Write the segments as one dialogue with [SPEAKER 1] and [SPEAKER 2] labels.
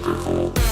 [SPEAKER 1] Herbivore.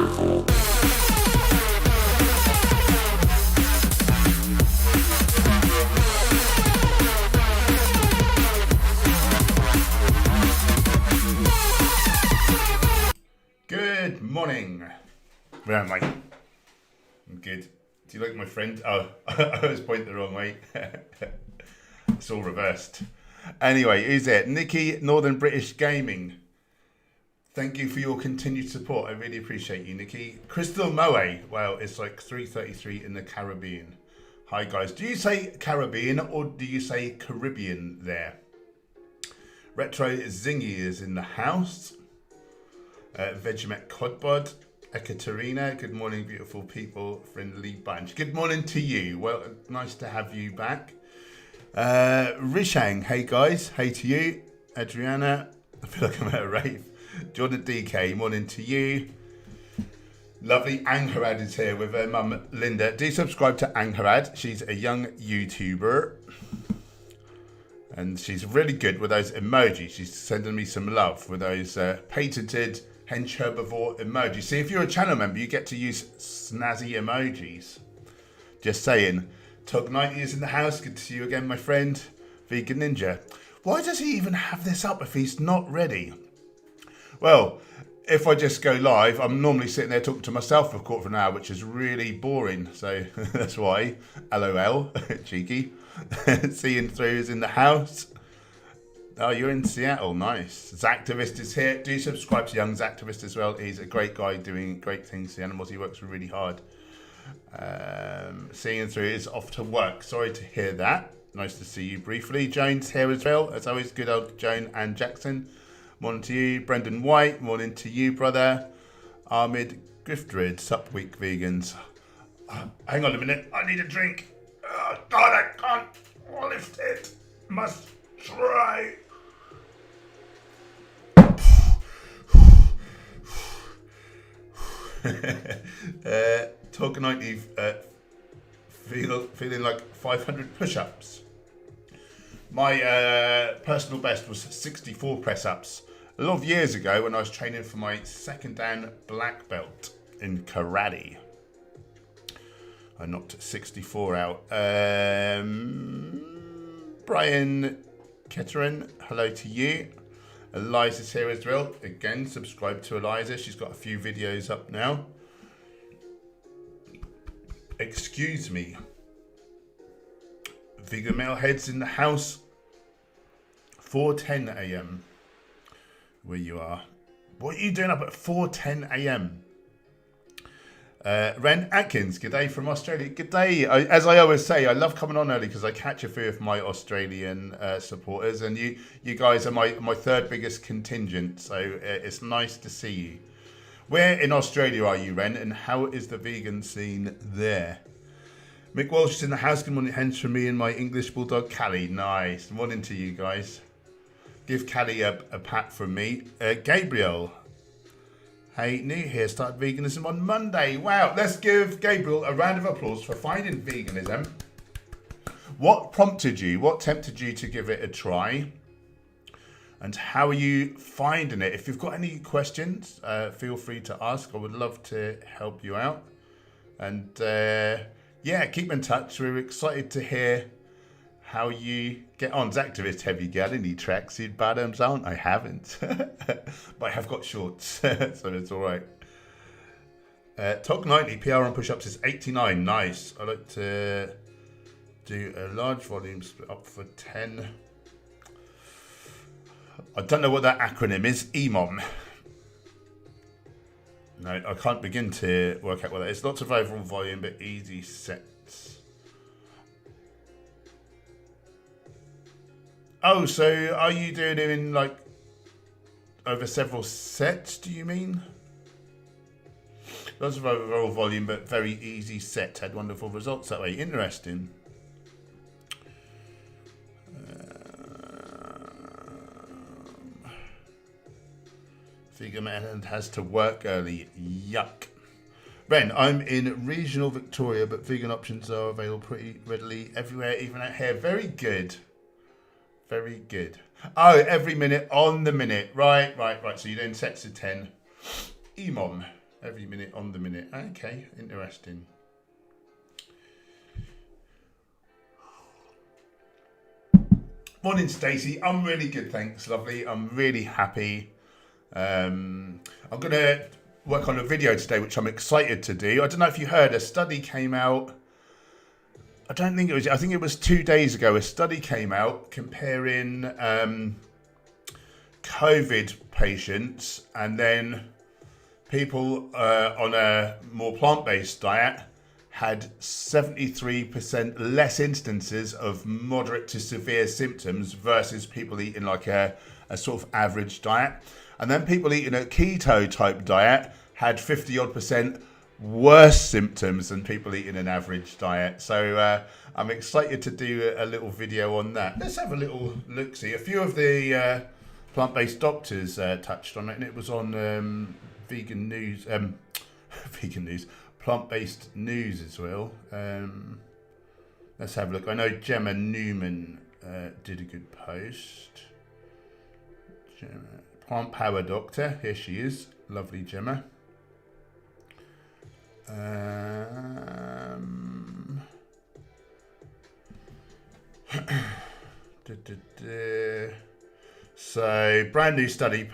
[SPEAKER 1] Herbivore.
[SPEAKER 2] Good morning. Where am I? I'm good. Do you like my friend? Oh, I was pointing the wrong way. It's all reversed. Anyway, who's it? Nikki, Northern British Gaming. Thank you for your continued support. I really appreciate you, Nikki. Crystal Moe. Well, it's like 3:33 in the Caribbean. Hi, guys. Do you say Caribbean or do you say Caribbean there? Retro Zingy is in the house. Vegemet Codbod. Ekaterina, good morning, beautiful people, friendly bunch. Good morning to you. Well, nice to have you back. Rishang, hey guys, hey to you. Adriana, I feel like I'm at a rave. Jordan DK, morning to you. Lovely Angharad is here with her mum Linda. Do subscribe to Angharad. She's a young YouTuber. And she's really good with those emojis. She's sending me some love with those patented Hench Herbivore emoji. See, if you're a channel member, you get to use snazzy emojis. Just saying. Tug90 is in the house. Good to see you again, my friend. Vegan Ninja. Why does he even have this up if he's not ready? Well, if I just go live, I'm normally sitting there talking to myself for a quarter of an hour, which is really boring. So that's why. LOL. Cheeky. Seeing Through is in the house. Oh, you're in Seattle. Nice. Zactivist is here. Do subscribe to Young Zactivist as well. He's a great guy doing great things for the animals. He works really hard. Seeing Through is off to work. Sorry to hear that. Nice to see you briefly. Joan's here as well. As always, good old Joan and Jackson. Morning to you. Brendan White. Morning to you, brother. Ahmed Griftrid. Sup, week vegans. Hang on a minute. I need a drink. Oh, God, I can't lift it. Must try. Tug90 feeling like 500 push-ups. My personal best was 64 press-ups a lot of years ago when I was training for my second dan black belt in karate. I knocked 64 out. Brian Kettering, hello to you. Eliza's here as well. Again, subscribe to Eliza. She's got a few videos up now. Excuse me. Vegan Metalheads in the house. 4:10 a.m. where you are. What are you doing up at 4:10 a.m.? Ren Atkins, good day from Australia. Good day. As I always say, I love coming on early because I catch a few of my Australian supporters, and you guys are my third biggest contingent, so it's nice to see you. Where in Australia are you, Ren, and how is the vegan scene there? Mick Walsh is in the house. Good morning, Hench, from me and my English Bulldog, Callie. Nice. Morning to you guys. Give Callie a pat from me. Gabriel. Hey, new here, started veganism on Monday. Wow, let's give Gabriel a round of applause for finding veganism. What prompted you, what tempted you to give it a try? And how are you finding it? If you've got any questions, feel free to ask. I would love to help you out. And yeah, keep in touch. We're excited to hear how you get on. Zactivist, have you got any tracksuit bottoms on? I haven't. But I have got shorts, so it's all right. Tug90, PR on push-ups is 89. Nice. I like to do a large volume split up for 10. I don't know what that acronym is. EMOM. No, I can't begin to work out what that is. Lots of overall volume, but easy sets. Oh, so are you doing it in like over several sets, do you mean? Lots of overall volume, but very easy set. Had wonderful results that way. Interesting. Vegan Man has to work early. Yuck. Ren, I'm in regional Victoria, but vegan options are available pretty readily everywhere, even out here. Very good. Very good. Oh, every minute on the minute. Right. So you're doing sets of 10. EMOM. Every minute on the minute. Okay, interesting. Morning, Stacey. I'm really good, thanks, lovely. I'm really happy. I'm going to work on a video today, which I'm excited to do. I don't know if you heard, a study came out. I think it was 2 days ago. A study came out comparing COVID patients and then people on a more plant-based diet had 73% less instances of moderate to severe symptoms versus people eating like a sort of average diet. And then people eating a keto type diet had 50% worse symptoms than people eating an average diet. So I'm excited to do a little video on that. Let's have a little look-see. A few of the plant-based doctors touched on it, and it was on vegan news, plant-based news as well. Let's have a look. I know Gemma Newman did a good post. Gemma, Plant Power Doctor, here she is. Lovely Gemma. So, brand new study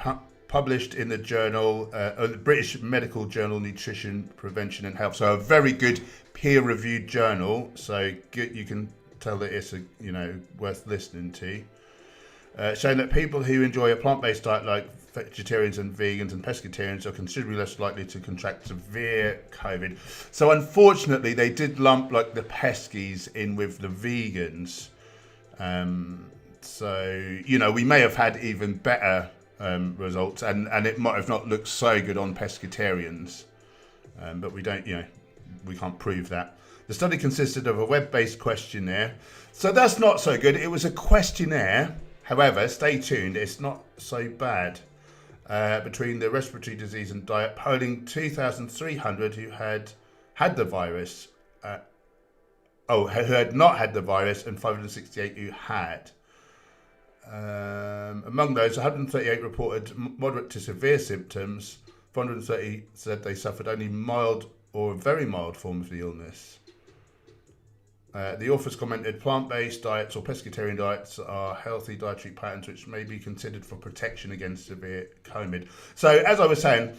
[SPEAKER 2] published in the journal, the British Medical Journal, Nutrition, Prevention and Health. So a very good peer-reviewed journal. So good, you can tell that it's worth listening to. Showing that people who enjoy a plant-based diet, like vegetarians and vegans and pescatarians, are considerably less likely to contract severe COVID. So unfortunately, they did lump like the pescies in with the vegans. So we may have had even better results, and it might have not looked so good on pescatarians, but we can't prove that. The study consisted of a web-based questionnaire, so that's not so good. It was a questionnaire, however, stay tuned, it's not so bad. Between the respiratory disease and diet, polling 2,300 who had the virus, who had not had the virus, and 568 who had. Among those, 138 reported moderate to severe symptoms. 430 said they suffered only mild or very mild forms of the illness. The authors commented, plant-based diets or pescatarian diets are healthy dietary patterns which may be considered for protection against severe COVID. So, as I was saying,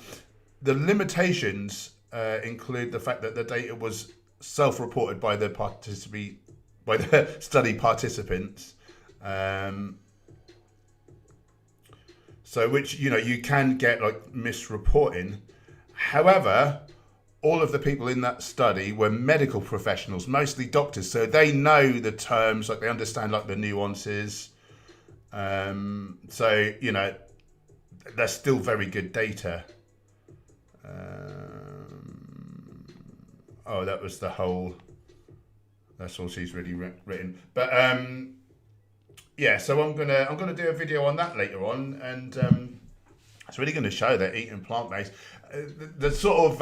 [SPEAKER 2] the limitations include the fact that the data was self-reported by the study participants. So which, you can get like misreporting. However, all of the people in that study were medical professionals, mostly doctors. So they know the terms, like they understand like the nuances. So, that's still very good data. That was that's all she's really written. But, so I'm gonna do a video on that later on, and it's really going to show that eating plant-based. The sort of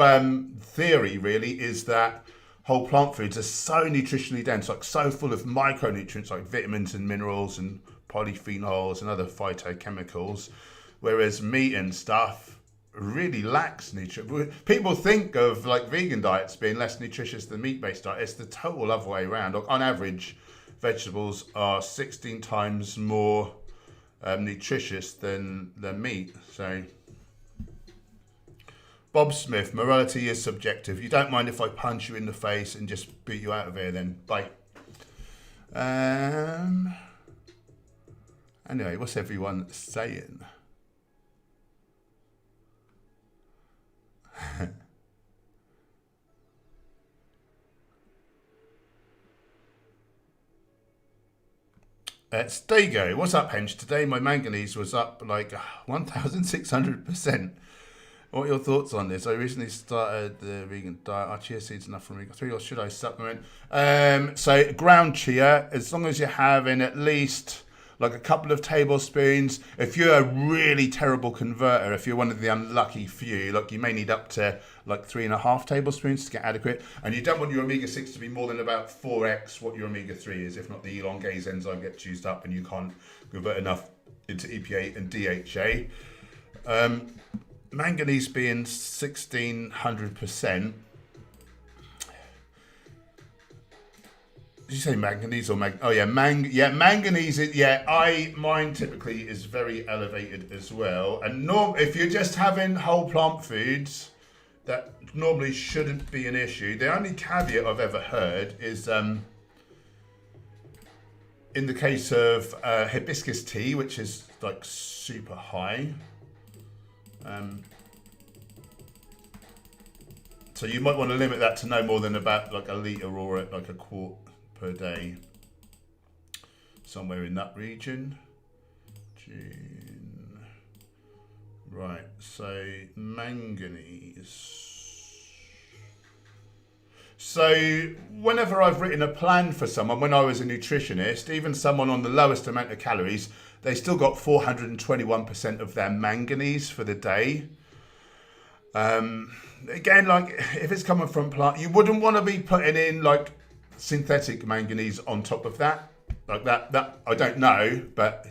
[SPEAKER 2] theory really is that whole plant foods are so nutritionally dense, like so full of micronutrients like vitamins and minerals and polyphenols and other phytochemicals, whereas meat and stuff really lacks nutrition. People think of like vegan diets being less nutritious than meat-based diet. It's the total other way around. On average, vegetables are 16 times more nutritious than meat. So, Bob Smith, morality is subjective. You don't mind if I punch you in the face and just beat you out of here then? Bye. Anyway, what's everyone saying? Stego, what's up, Hench? Today my manganese was up like 1,600%. What are your thoughts on this? I recently started the vegan diet. Are chia seeds enough for omega-3, or should I supplement? So ground chia, as long as you're having at least like a couple of tablespoons. If you're a really terrible converter, if you're one of the unlucky few, like you may need up to like 3.5 tablespoons to get adequate. And you don't want your omega-6 to be more than about 4x what your omega-3 is. If not, the elongase enzyme gets used up and you can't convert enough into EPA and DHA. manganese being 1600%. Did you say manganese or Oh yeah, manganese. Mine typically is very elevated as well. And if you're just having whole plant foods, that normally shouldn't be an issue. The only caveat I've ever heard is in the case of hibiscus tea, which is like super high. So you might want to limit that to no more than about like a litre or like a quart per day, somewhere in that region. June. Right, so manganese. So whenever I've written a plan for someone, when I was a nutritionist, even someone on the lowest amount of calories, they still got 421% of their manganese for the day. Again, like if it's coming from plant, you wouldn't want to be putting in like synthetic manganese on top of that, like that I don't know, but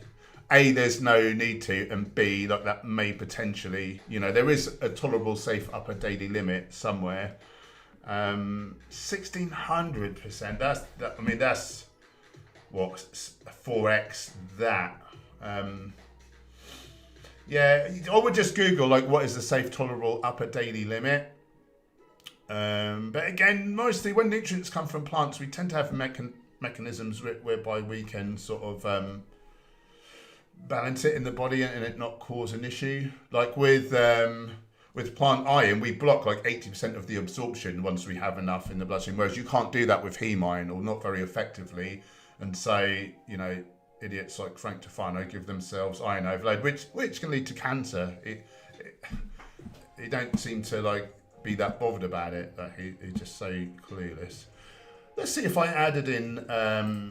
[SPEAKER 2] A, there's no need to, and B, like that may potentially, there is a tolerable safe upper daily limit somewhere. 1600%, that's what, 4x that. Yeah, I would just Google like what is the safe tolerable upper daily limit. But again, mostly when nutrients come from plants, we tend to have mechanisms whereby we can sort of balance it in the body and it not cause an issue. Like with plant iron, we block like 80% of the absorption once we have enough in the bloodstream, whereas you can't do that with heme iron, or not very effectively. And so, idiots like Frank Tofano give themselves iron overload, which can lead to cancer. He don't seem to like be that bothered about it. He's just so clueless. Let's see if I added in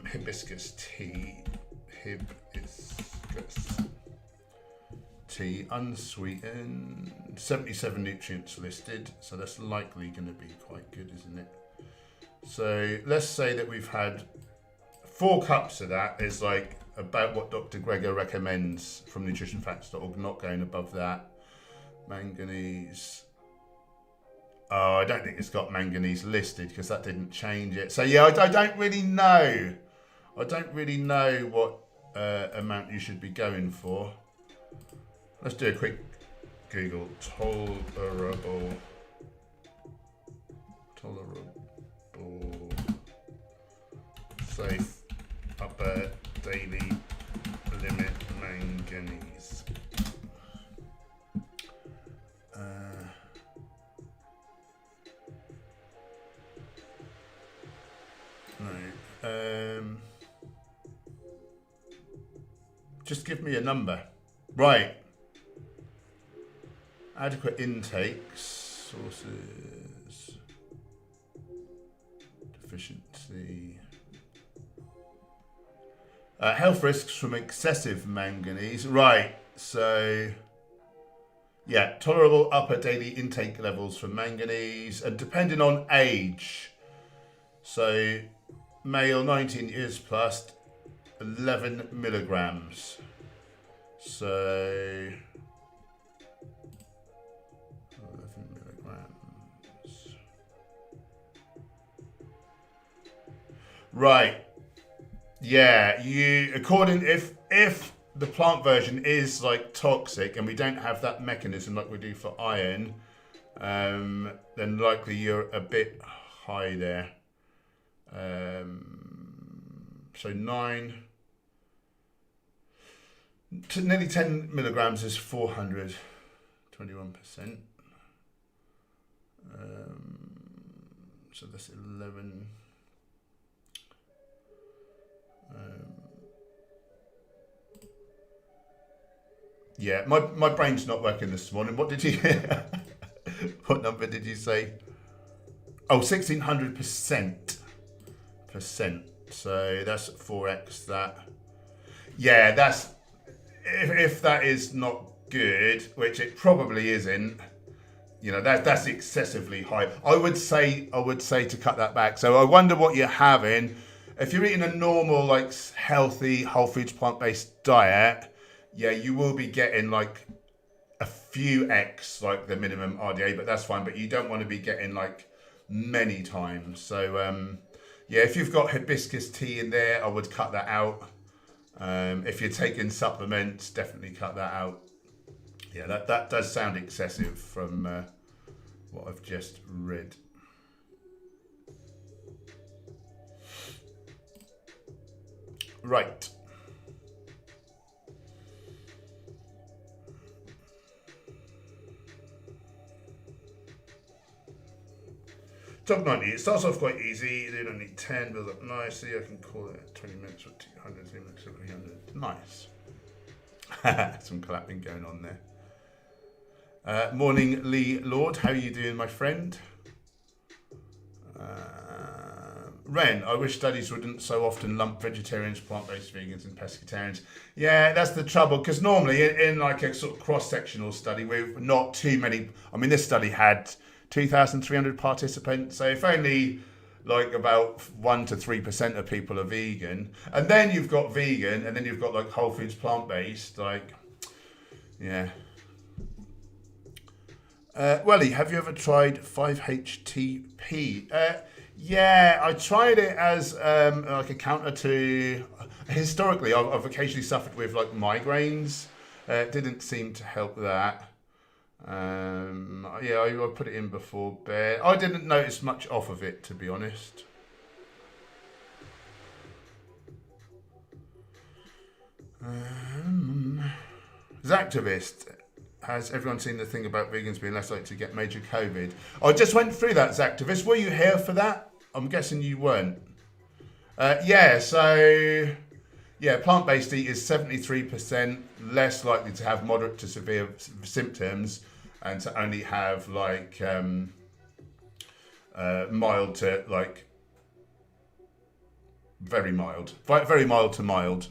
[SPEAKER 2] hibiscus tea. Hibiscus tea, unsweetened. 77 nutrients listed, so that's likely going to be quite good, isn't it? So let's say that we've had 4 cups of that is like about what Dr. Gregor recommends from nutritionfacts.org, not going above that. Manganese. Oh, I don't think it's got manganese listed because that didn't change it. So yeah, I don't really know. I don't really know what amount you should be going for. Let's do a quick Google. Tolerable safe upper daily limit manganese. Just give me a number. Right. Adequate intakes, sources, deficiency. Health risks from excessive manganese. Right, so yeah, tolerable upper daily intake levels for manganese, and depending on age. So male 19 years plus, 11 milligrams. So 11 milligrams. Right. Yeah, if the plant version is like toxic and we don't have that mechanism like we do for iron, then likely you're a bit high there. So 9 to nearly 10 milligrams is 400, 21%. So that's 11. Yeah, my brain's not working this morning. What did you? What number did you say? Oh, 1600%. So that's 4x that. Yeah, that's if that is not good, which it probably isn't. That's excessively high. I would say to cut that back. So I wonder what you're having. If you're eating a normal, like healthy, whole foods, plant-based diet, yeah, you will be getting like a few X, like the minimum RDA, but that's fine. But you don't want to be getting like many times. So yeah, if you've got hibiscus tea in there, I would cut that out. If you're taking supplements, definitely cut that out. Yeah, that does sound excessive from what I've just read. Right. Top 90, it starts off quite easy. You don't need 10, build up nicely. I can call it 20 minutes or 200, 3 minutes or 300. Nice. Some clapping going on there. Morning, Lee Lord. How are you doing, my friend? Ren, I wish studies wouldn't so often lump vegetarians, plant-based vegans and pescatarians. Yeah, that's the trouble, because normally in like a sort of cross-sectional study with not too many, I mean, this study had 2,300 participants, so if only like about 1 to 3% of people are vegan, and then you've got vegan, and then you've got like whole foods plant-based, like, yeah. Welly, have you ever tried 5-HTP? Yeah, I tried it as like a counter to, historically, I've occasionally suffered with like migraines. It didn't seem to help that. Yeah, I put it in before bed. I didn't notice much off of it, to be honest. Zactivist. Has everyone seen the thing about vegans being less likely to get major COVID? I just went through that, Zactivist. Were you here for that? I'm guessing you weren't. Yeah, so yeah, plant-based eat is 73% less likely to have moderate to severe symptoms and to only have like mild to like very mild to mild.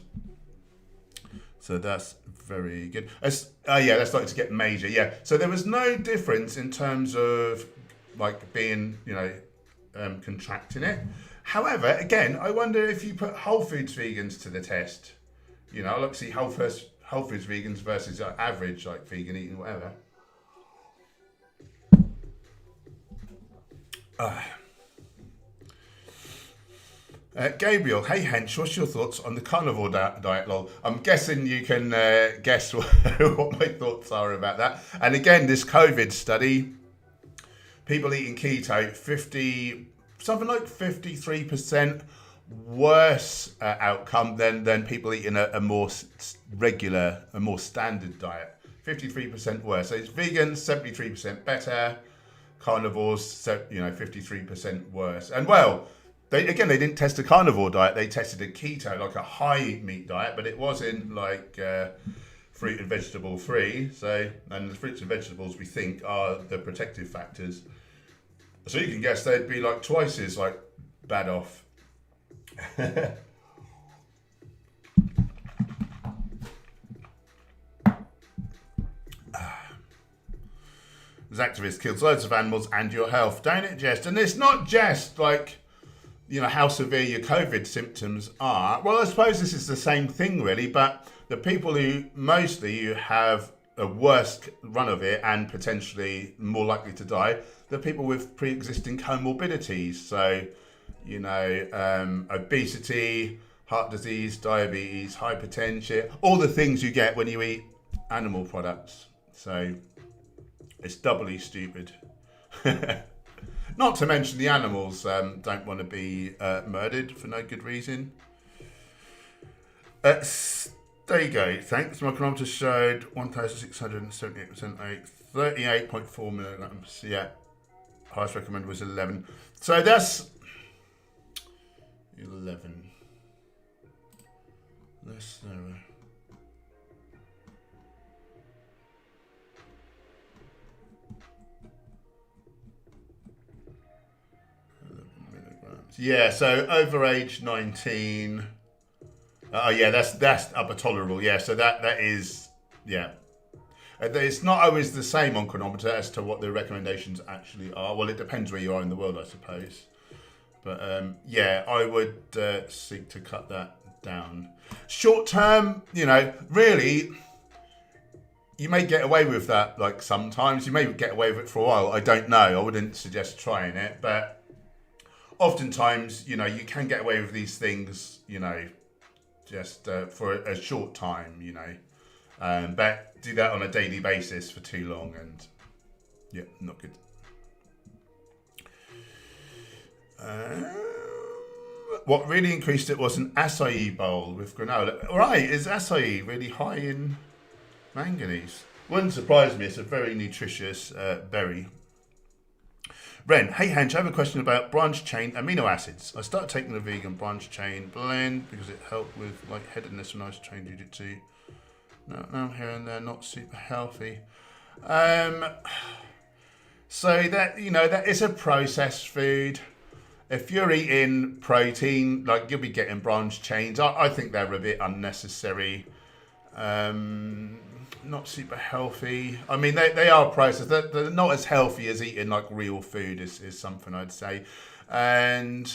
[SPEAKER 2] So that's very good. Yeah, that's likely to get major. Yeah, so there was no difference in terms of like being, you know, contracting it. However, again, I wonder if you put whole foods vegans to the test. You know, I'd like to see whole foods vegans versus average like vegan eating, whatever. Gabriel, hey Hench, what's your thoughts on the carnivore diet, lol? I'm guessing you can guess what my thoughts are about that. And again, this COVID study, people eating keto, something like 53% worse outcome than people eating a more regular, a more standard diet. 53% worse. So it's vegans, 73% better. Carnivores, 53% worse. And well, they didn't test a carnivore diet. They tested a keto, like a high meat diet, but it wasn't like fruit and vegetable free. So, and the fruits and vegetables we think are the protective factors. So you can guess they'd be like twice as like bad off. Zactivist kills loads of animals and your health, don't it, Jess? And it's not just like, you know, how severe your COVID symptoms are. Well, I suppose this is the same thing really, but the people who mostly have a worse run of it and potentially more likely to die, the people with pre-existing comorbidities. So, you know, obesity, heart disease, diabetes, hypertension, all the things you get when you eat animal products. So it's doubly stupid. Not to mention the animals don't want to be murdered for no good reason. There you go. Thanks. My chronometer showed 1,678%, 38.4 milligrams. Yeah. Highest recommended was 11. So that's 11. Let's yeah, so over age 19. Yeah, that's upper tolerable. Yeah, so that is, yeah. It's not always the same on chronometer as to what the recommendations actually are. Well, it depends where you are in the world, I suppose. But yeah, I would seek to cut that down. Short term, you know, really, you may get away with that, like sometimes. You may get away with it for a while. I don't know. I wouldn't suggest trying it. But oftentimes, you can get away with these things, just for a short time, but do that on a daily basis for too long and, yeah, not good. What really increased it was an acai bowl with granola. Right, is acai really high in manganese? Wouldn't surprise me. It's a very nutritious berry. Ren, hey Hench, I have a question about branch chain amino acids. I started taking the vegan branch chain blend because it helped with lightheadedness when I was training jiu-jitsu. Now I'm hearing they're not super healthy. So that, that is a processed food. If you're eating protein, you'll be getting branch chains. I think they're a bit unnecessary. Not super healthy. I mean, they are processed. They're not as healthy as eating real food is something I'd say. And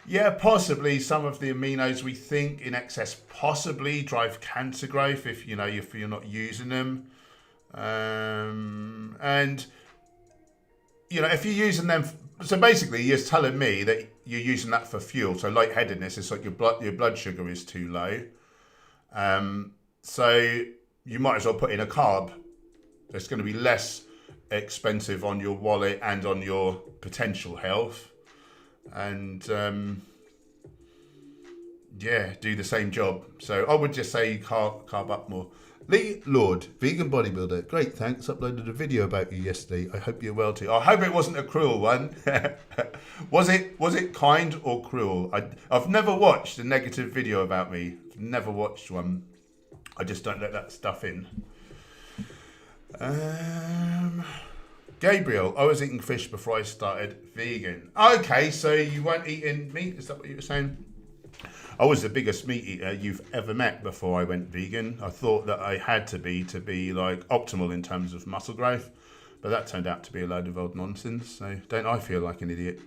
[SPEAKER 2] yeah, possibly some of the aminos we think in excess possibly drive cancer growth if you're not using them. And if you're using them, so basically you're telling me that you're using that for fuel. So lightheadedness is your blood sugar is too low. So you might as well put in a carb. It's going to be less expensive on your wallet and on your potential health. And do the same job. So I would just say carb up more. Lee Lord, vegan bodybuilder. Great, thanks. Uploaded a video about you yesterday. I hope you're well too. I hope it wasn't a cruel one. Was it kind or cruel? I've never watched a negative video about me. I've never watched one. I just don't let that stuff in. Gabriel, I was eating fish before I started vegan. Okay, so you weren't eating meat? Is that what you were saying? I was the biggest meat eater you've ever met before I went vegan. I thought that I had to be optimal in terms of muscle growth, but that turned out to be a load of old nonsense. So don't I feel like an idiot?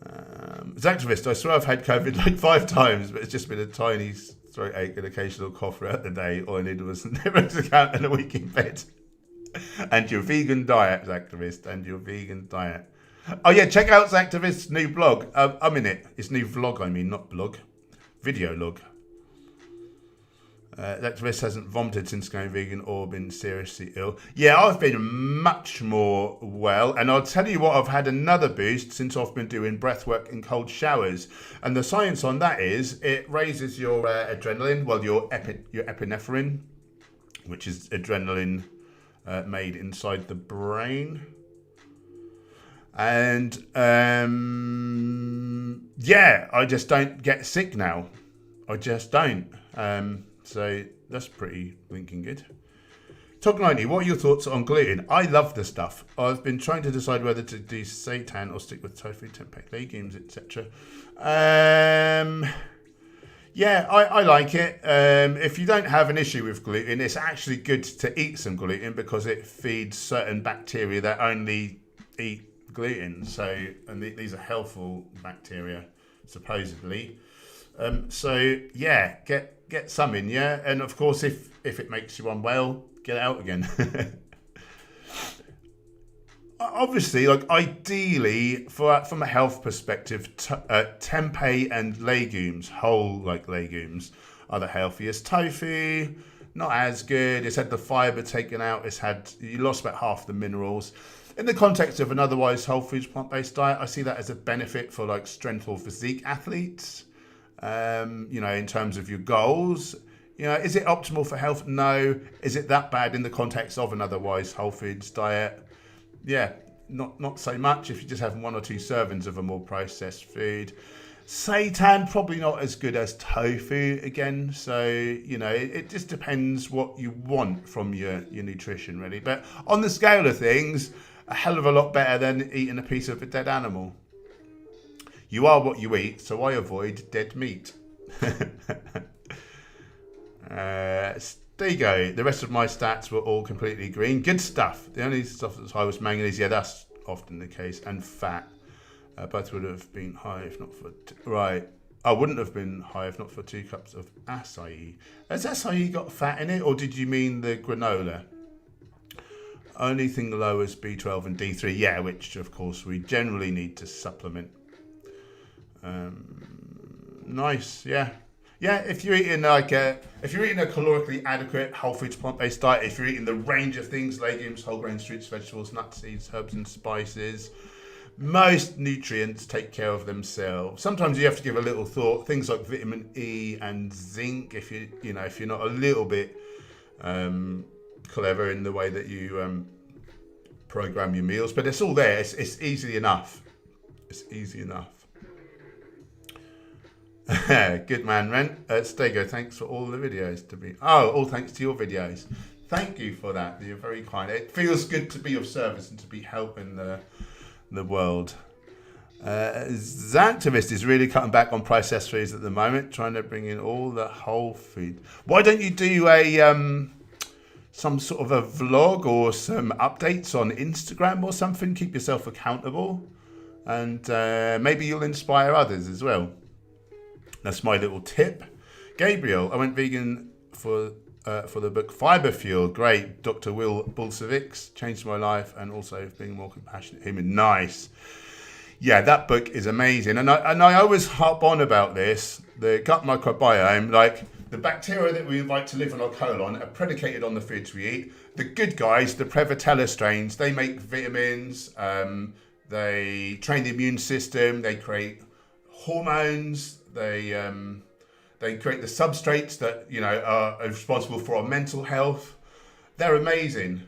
[SPEAKER 2] Activist, I swear I've had COVID 5 times, but it's just been a tiny throat ache and occasional cough throughout the day. All I needed was an account and a week in bed. And your vegan diet, Activist, and your vegan diet. Oh yeah, check out Activist's new blog. I'm in it. It's new vlog, I mean, not blog. Video log. Activist hasn't vomited since going vegan or been seriously ill. Yeah, I've been much more well. And I'll tell you what, I've had another boost since I've been doing breathwork and cold showers. And the science on that is it raises your adrenaline, your epinephrine, which is adrenaline made inside the brain. And I just don't get sick now. I just don't. So that's pretty blinking good. Top 90, what are your thoughts on gluten? I love the stuff. I've been trying to decide whether to do seitan or stick with tofu, tempeh, legumes, etc. I like it. If you don't have an issue with gluten, it's actually good to eat some gluten because it feeds certain bacteria that only eat gluten. And these are healthful bacteria, supposedly. Get some in, yeah. And of course, if it makes you unwell, get it out again. Obviously, ideally, from a health perspective, tempeh and legumes, whole legumes, are the healthiest. Tofu, not as good. It's had the fibre taken out. You lost about half the minerals. In the context of an otherwise whole foods plant-based diet, I see that as a benefit for strength or physique athletes. In terms of your goals, is it optimal for health? No. Is it that bad in the context of an otherwise whole foods diet? Yeah, not so much if you just have 1 or 2 servings of a more processed food. Seitan, probably not as good as tofu again. So, it just depends what you want from your nutrition, really. But on the scale of things, a hell of a lot better than eating a piece of a dead animal. You are what you eat, so I avoid dead meat. There you go. The rest of my stats were all completely green. Good stuff. The only stuff that's high was manganese. Yeah, that's often the case. And fat. Both would have been high if not for... Right. I wouldn't have been high if not for 2 cups of acai. Has acai got fat in it, or did you mean the granola? Only thing low is B12 and D3. Yeah, which of course we generally need to supplement. Nice, yeah. Yeah, if you're eating a calorically adequate whole foods plant-based diet, if you're eating the range of things, legumes, whole grains, fruits, vegetables, nuts, seeds, herbs and spices, most nutrients take care of themselves. Sometimes you have to give a little thought. Things like vitamin E and zinc, if you're not a little bit clever in the way that you program your meals, but it's all there. It's easy enough. It's easy enough. Good man, Ren. Stego, thanks for all the videos all thanks to your videos. Thank you for that. You're very kind. It feels good to be of service and to be helping the world. Xantivist is really cutting back on processed foods at the moment, trying to bring in all the whole food. Why don't you do some sort of a vlog or some updates on Instagram or something? Keep yourself accountable, and maybe you'll inspire others as well. That's my little tip. Gabriel, I went vegan for the book Fiber Fuel. Great. Dr. Will Bulcevics changed my life, and also being more compassionate human. Nice. Yeah, that book is amazing. And I always harp on about this. The gut microbiome, like the bacteria that we invite to live in our colon, are predicated on the foods we eat. The good guys, the Prevotella strains, they make vitamins. They train the immune system. They create hormones. They create the substrates that are responsible for our mental health. They're amazing,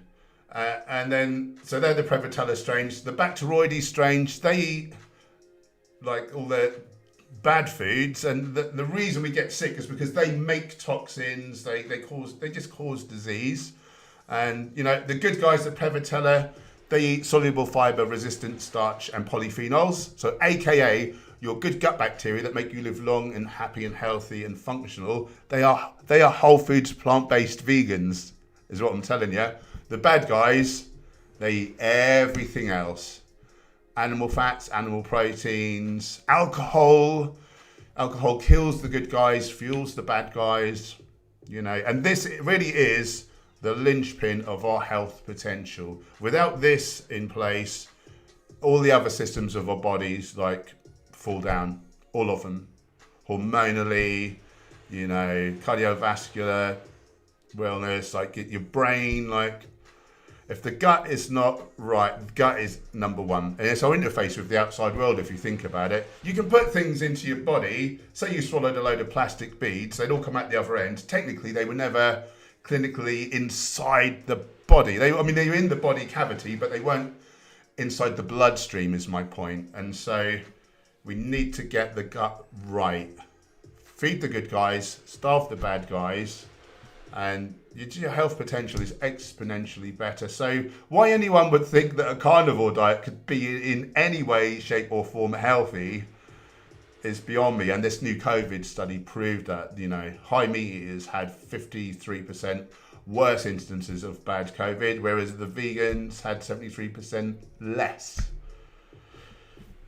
[SPEAKER 2] and then so they're the Prevotella strains. The Bacteroides strains, they eat like all the bad foods, and the reason we get sick is because they make toxins. They just cause disease, and the good guys, the Prevotella, they eat soluble fiber, resistant starch, and polyphenols. So, AKA your good gut bacteria that make you live long and happy and healthy and functional. They are whole foods, plant-based vegans, is what I'm telling you. The bad guys, they eat everything else. Animal fats, animal proteins, alcohol. Alcohol kills the good guys, fuels the bad guys, and this really is the linchpin of our health potential. Without this in place, all the other systems of our bodies, fall down, all of them, hormonally, cardiovascular wellness, get your brain, if the gut is not right, the gut is number one. And it's our interface with the outside world, if you think about it. You can put things into your body, say you swallowed a load of plastic beads, they'd all come out the other end. Technically, they were never clinically inside the body. They were in the body cavity, but they weren't inside the bloodstream, is my point. And so we need to get the gut right. Feed the good guys, starve the bad guys, and your health potential is exponentially better. So why anyone would think that a carnivore diet could be in any way, shape or form healthy is beyond me. And this new COVID study proved that, high meat eaters had 53% worse instances of bad COVID, whereas the vegans had 73% less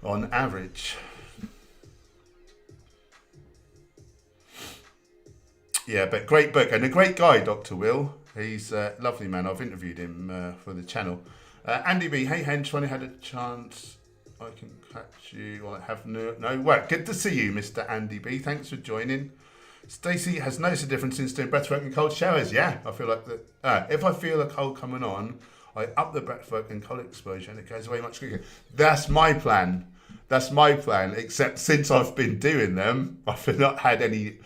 [SPEAKER 2] on average. Yeah, but great book and a great guy, Dr. Will. He's a lovely man. I've interviewed him for the channel. Andy B, hey Hench, when I had a chance, I can catch you. Well, I have no. Well, good to see you, Mr. Andy B. Thanks for joining. Stacey has noticed a difference since doing breathwork and cold showers. Yeah, I feel like that. If I feel a cold coming on, I up the breathwork and cold exposure, and it goes away much quicker. That's my plan. Except since I've been doing them, I've not had any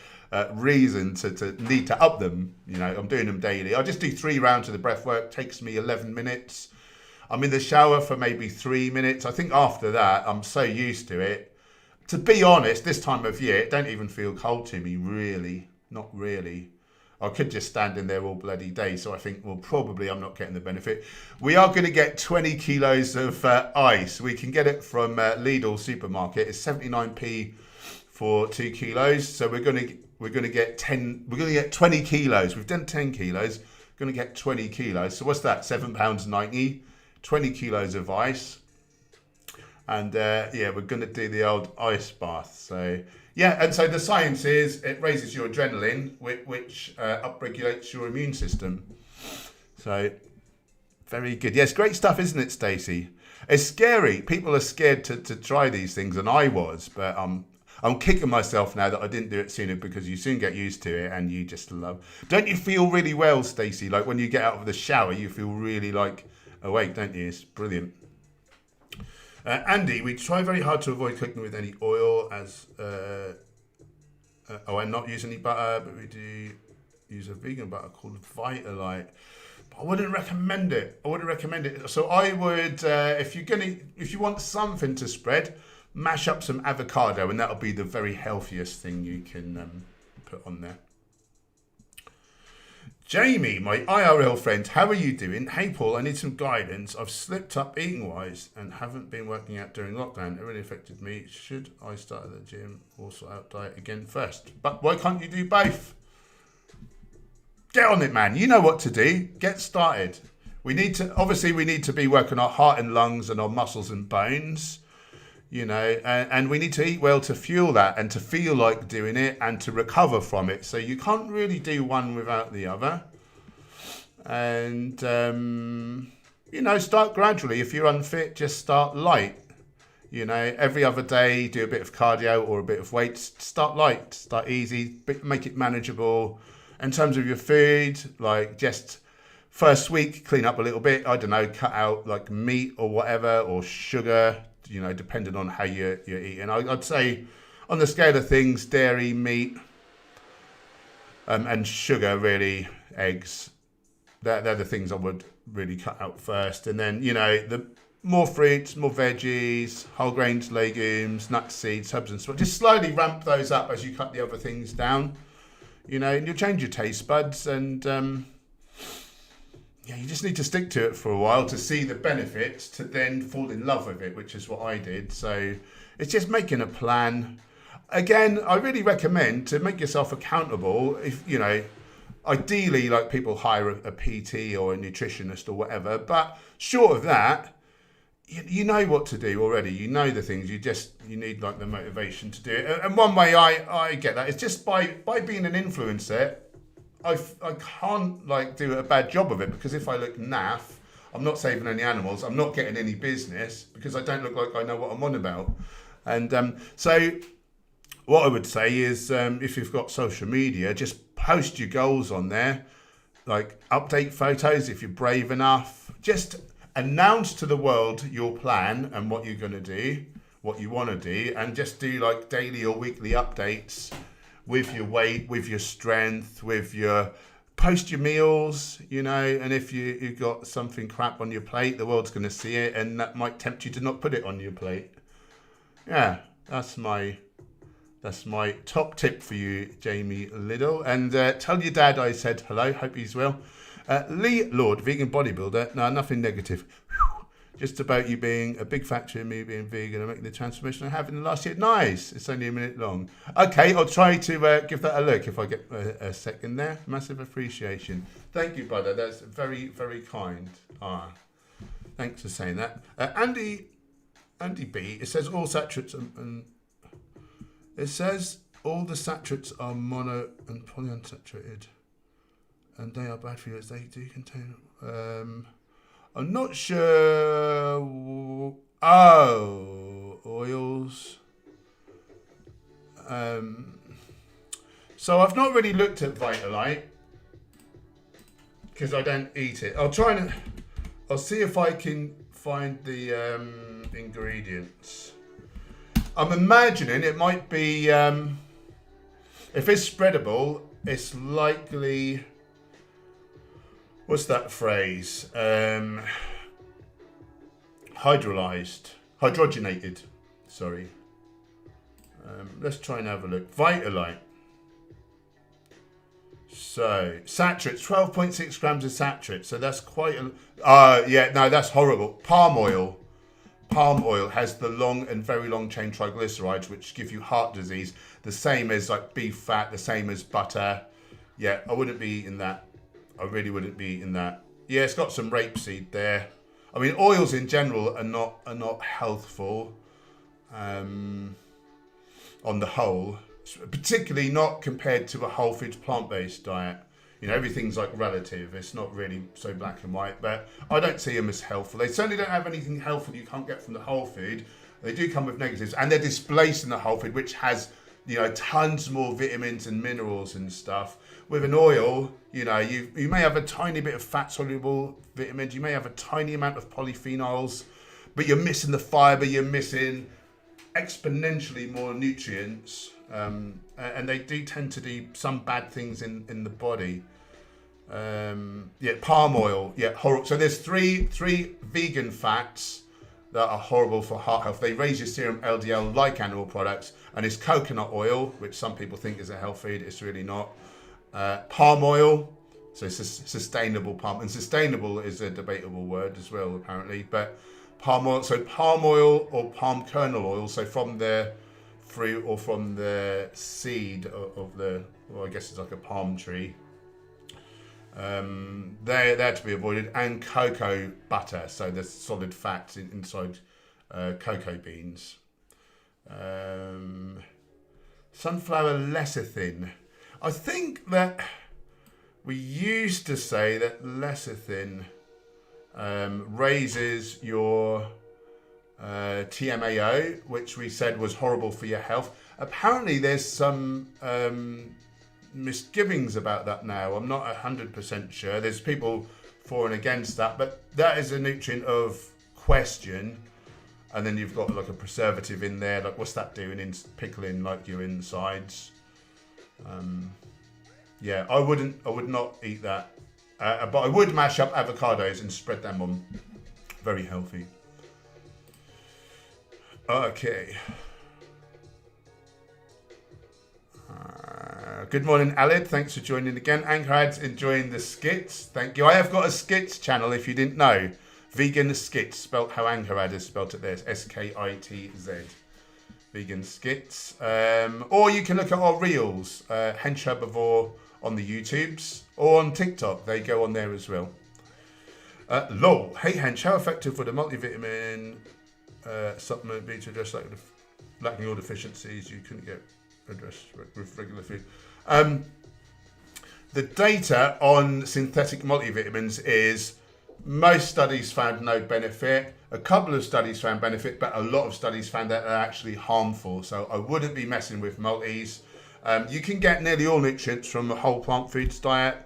[SPEAKER 2] reason to need to up them. I'm doing them daily. I just do 3 rounds of the breath work. Takes me 11 minutes. I'm in the shower for maybe 3 minutes. I think after that, I'm so used to it. To be honest, this time of year, it don't even feel cold to me, really. Not really. I could just stand in there all bloody day. So I think, well, probably I'm not getting the benefit. We are going to get 20 kilos of ice. We can get it from Lidl supermarket. It's 79p for 2 kilos. So we're going to get 20 kilos. We've done 10 kilos. We're going to get 20 kilos. So what's that? £7.90. 20 kilos of ice. And yeah, we're going to do the old ice bath. So yeah, and so the science is it raises your adrenaline, which upregulates your immune system. So very good. Yes, great stuff, isn't it, Stacey? It's scary. People are scared to try these things, and I was, but I'm kicking myself now that I didn't do it sooner, because you soon get used to it and you just love. Don't you feel really well, Stacey? Like when you get out of the shower, you feel really like awake, don't you? It's brilliant. Andy, we try very hard to avoid cooking with any oil, as I'm not using any butter, but we do use a vegan butter called Vitalite. I wouldn't recommend it. So I would, if you want something to spread, mash up some avocado, and that'll be the very healthiest thing you can put on there. Jamie, my IRL friend, how are you doing? Hey Paul, I need some guidance. I've slipped up eating wise and haven't been working out during lockdown. It really affected me. Should I start at the gym or sort out diet again first? But why can't you do both? Get on it, man. You know what to do. Get started. We need to be working our heart and lungs and our muscles and bones, you know, and we need to eat well to fuel that and to feel like doing it and to recover from it. So you can't really do one without the other. And, you know, start gradually. If you're unfit, just start light. You know, every other day, do a bit of cardio or a bit of weights. Start light, start easy, make it manageable. In terms of your food, like just first week, clean up a little bit. I don't know, cut out like meat or whatever, or sugar, you know, depending on how you're eating. I'd say on the scale of things, dairy, meat, and sugar, really, eggs. They're the things I would really cut out first. And then, you know, the more fruits, more veggies, whole grains, legumes, nuts, seeds, herbs and spices. Just slowly ramp those up as you cut the other things down. You know, and you'll change your taste buds, and yeah, you just need to stick to it for a while to see the benefits, to then fall in love with it, which is what I did. So it's just making a plan. Again, I really recommend to make yourself accountable. If you know, ideally, like people hire a PT or a nutritionist or whatever, but short of that, you know what to do already. You know the things. You need like the motivation to do it. And one way I get that is just by being an influencer. I can't like do a bad job of it, because if I look naff, I'm not saving any animals. I'm not getting any business because I don't look like I know what I'm on about. And so what I would say is, if you've got social media, just post your goals on there, like update photos if you're brave enough. Just announce to the world your plan and what you're going to do, what you want to do, and just do like daily or weekly updates with your weight, with your strength, post your meals, you know, and if you've got something crap on your plate, the world's going to see it, and that might tempt you to not put it on your plate. Yeah, that's my top tip for you, Jamie Liddell. And tell your dad I said hello, hope he's well. Lee Lord, vegan bodybuilder. No, nothing negative. Just about you being a big factor in me being vegan and making the transformation I have in the last year. Nice. It's only a minute long. Okay, I'll try to give that a look if I get a second there. Massive appreciation. Thank you, brother. That's very, very kind. Thanks for saying that. Andy B, it says all saturates and it says all the saturates are mono and polyunsaturated, and they are bad for you as they do contain. I'm not sure. Oh, oils. So I've not really looked at Vitalite because I don't eat it. I'll see if I can find the ingredients. I'm imagining it might be, if it's spreadable, it's likely, what's that phrase? Hydrogenated, sorry. Let's try and have a look. Vitalite. So, saturates, 12.6 grams of saturates. So that's quite a, yeah, no, that's horrible. Palm oil. Palm oil has the long and very long chain triglycerides, which give you heart disease. The same as like beef fat, the same as butter. Yeah, I wouldn't be eating that. I really wouldn't be eating that. Yeah, it's got some rapeseed there. I mean, oils in general are not healthful on the whole, particularly not compared to a whole foods plant-based diet. You know, everything's like relative. It's not really so black and white, but I don't see them as helpful. They certainly don't have anything helpful you can't get from the whole food. They do come with negatives, and they're displacing the whole food, which has, you know, tons more vitamins and minerals and stuff. With an oil, you know, you may have a tiny bit of fat-soluble vitamins, you may have a tiny amount of polyphenols, but you're missing the fiber, you're missing exponentially more nutrients, and they do tend to do some bad things in the body. Palm oil, horrible. So there's three vegan fats that are horrible for heart health. They raise your serum LDL like animal products, and it's coconut oil, which some people think is a health food. It's really not. Palm oil, so it's a sustainable palm, and sustainable is a debatable word as well, apparently. But palm oil, so palm oil or palm kernel oil, so from the fruit or from the seed of the, well, I guess it's like a palm tree. They're to be avoided, and cocoa butter, so there's solid fats inside cocoa beans. Sunflower lecithin. I think that we used to say that lecithin raises your TMAO, which we said was horrible for your health. Apparently there's some misgivings about that now. I'm not 100% sure. There's people for and against that, but that is a nutrient of question. And then you've got like a preservative in there. Like, what's that doing in pickling like your insides? I would not eat that. But I would mash up avocados and spread them on. Very healthy. Okay. Good morning, Alid. Thanks for joining again. Anchorad's enjoying the skits. Thank you. I have got a skits channel, if you didn't know. Vegan skits, spelt how Anchorad has spelt it there. It's SKITZ. Vegan skits. Or you can look at our reels, Hench Herbivore on the YouTubes, or on TikTok. They go on there as well. Lol. Hey Hench, how effective would a multivitamin supplement be to address lacking all deficiencies you couldn't get addressed with regular food? The data on synthetic multivitamins is most studies found no benefit. A couple of studies found benefit, but a lot of studies found that they're actually harmful. So I wouldn't be messing with multis. You can get nearly all nutrients from a whole plant foods diet.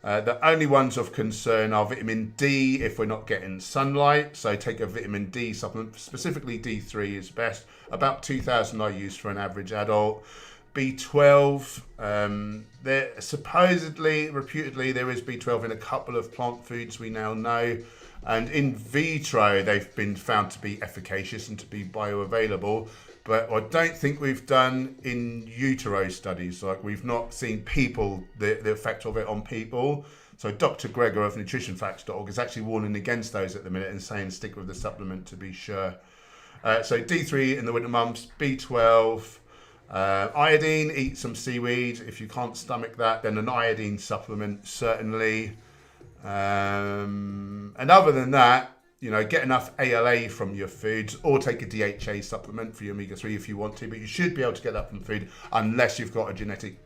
[SPEAKER 2] The only ones of concern are vitamin D if we're not getting sunlight. So take a vitamin D supplement, specifically D3 is best. About 2,000 I use for an average adult. B12, there supposedly, reputedly, there is B12 in a couple of plant foods we now know. And in vitro, they've been found to be efficacious and to be bioavailable. But I don't think we've done in utero studies. Like, we've not seen people, the effect of it on people. So Dr. Gregor of nutritionfacts.org is actually warning against those at the minute and saying stick with the supplement to be sure. So D3 in the winter months, B12, iodine, eat some seaweed. If you can't stomach that, then an iodine supplement, certainly. And other than that, you know, get enough ALA from your foods, or take a DHA supplement for your omega-3 if you want to, but you should be able to get that from food unless you've got a genetic,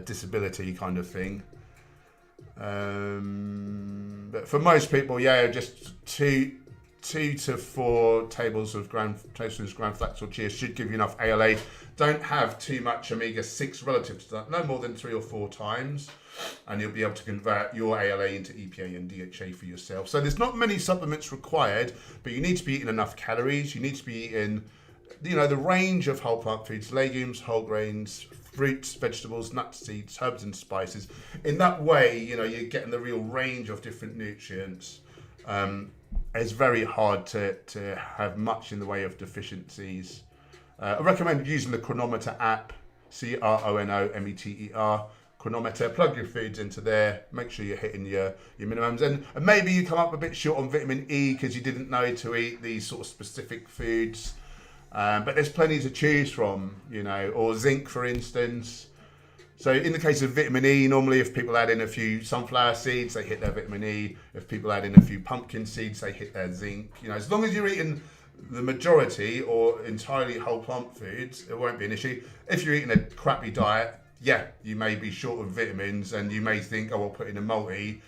[SPEAKER 2] disability kind of thing. But for most people, just two to 4 tablespoons of ground flax or chia should give you enough ALA. Don't have too much omega-6 relative to that, no more than 3 or 4 times, and you'll be able to convert your ALA into EPA and DHA for yourself. So there's not many supplements required, but you need to be eating enough calories. You need to be eating, the range of whole plant foods, legumes, whole grains, fruits, vegetables, nuts, seeds, herbs and spices. In that way, you're getting the real range of different nutrients. It's very hard to have much in the way of deficiencies. I recommend using the Chronometer app, Chronometer, Chronometer. Plug your foods into there, make sure you're hitting your minimums, and maybe you come up a bit short on vitamin E because you didn't know to eat these sort of specific foods, but there's plenty to choose from, or zinc, for instance. So in the case of vitamin E, normally if people add in a few sunflower seeds, they hit their vitamin E. If people add in a few pumpkin seeds, they hit their zinc. You know, as long as you're eating the majority or entirely whole plant foods, it won't be an issue. If you're eating a crappy diet, yeah, you may be short of vitamins and you may think, oh, I'll put in a multi.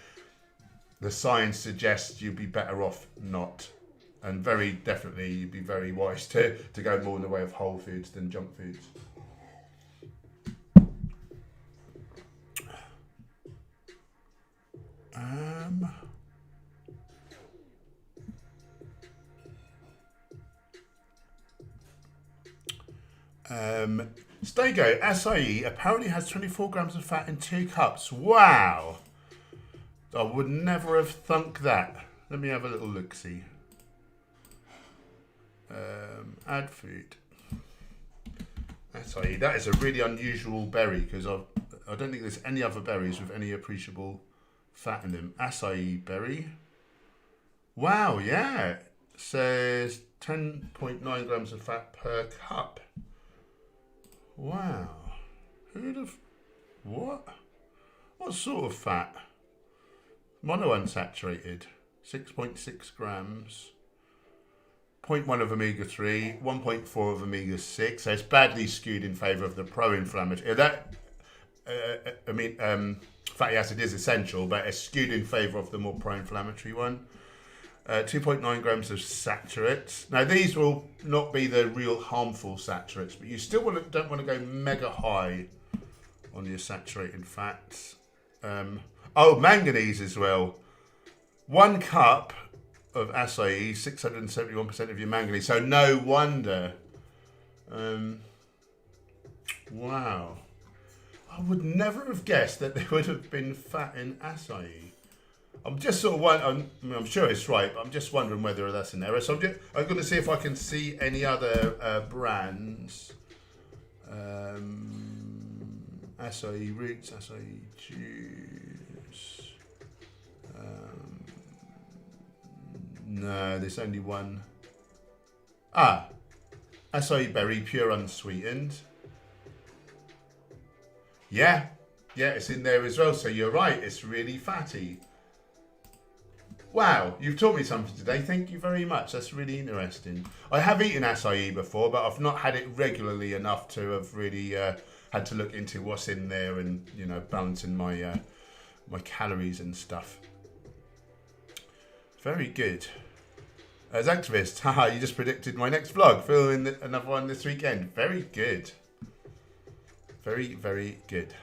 [SPEAKER 2] The science suggests you'd be better off not. And very definitely you'd be very wise to go more in the way of whole foods than junk foods. Stego, acai apparently has 24 grams of fat in 2 cups. Wow! I would never have thunk that. Let me have a little look-see. Add food. Acai, that is a really unusual berry because I don't think there's any other berries with any appreciable fat in them. Acai berry. Wow, yeah. It says 10.9 grams of fat per cup. Wow. Who'd have... What? What sort of fat? Monounsaturated. 6.6 grams. 0.1 of omega-3. 1.4 of omega-6. So it's badly skewed in favour of the pro-inflammatory. Fatty acid is essential, but it's skewed in favour of the more pro-inflammatory one. 2.9 grams of saturates. Now these will not be the real harmful saturates, but you still don't want to go mega high on your saturated fats. Manganese as well. 1 cup of acai, 671% of your manganese. So no wonder. Wow. I would never have guessed that there would have been fat in acai. I'm just sort of wondering, I'm sure it's right, but I'm just wondering whether that's an error. So I'm going to see if I can see any other brands. Acai roots, acai juice. No, there's only one. Acai berry, pure unsweetened. Yeah, it's in there as well. So you're right, it's really fatty. Wow, you've taught me something today. Thank you very much. That's really interesting. I have eaten acai before, but I've not had it regularly enough to have really had to look into what's in there and, you know, balancing my my calories and stuff. Very good. As activist, haha, you just predicted my next vlog. Filming another one this weekend. Very good. Very, very good.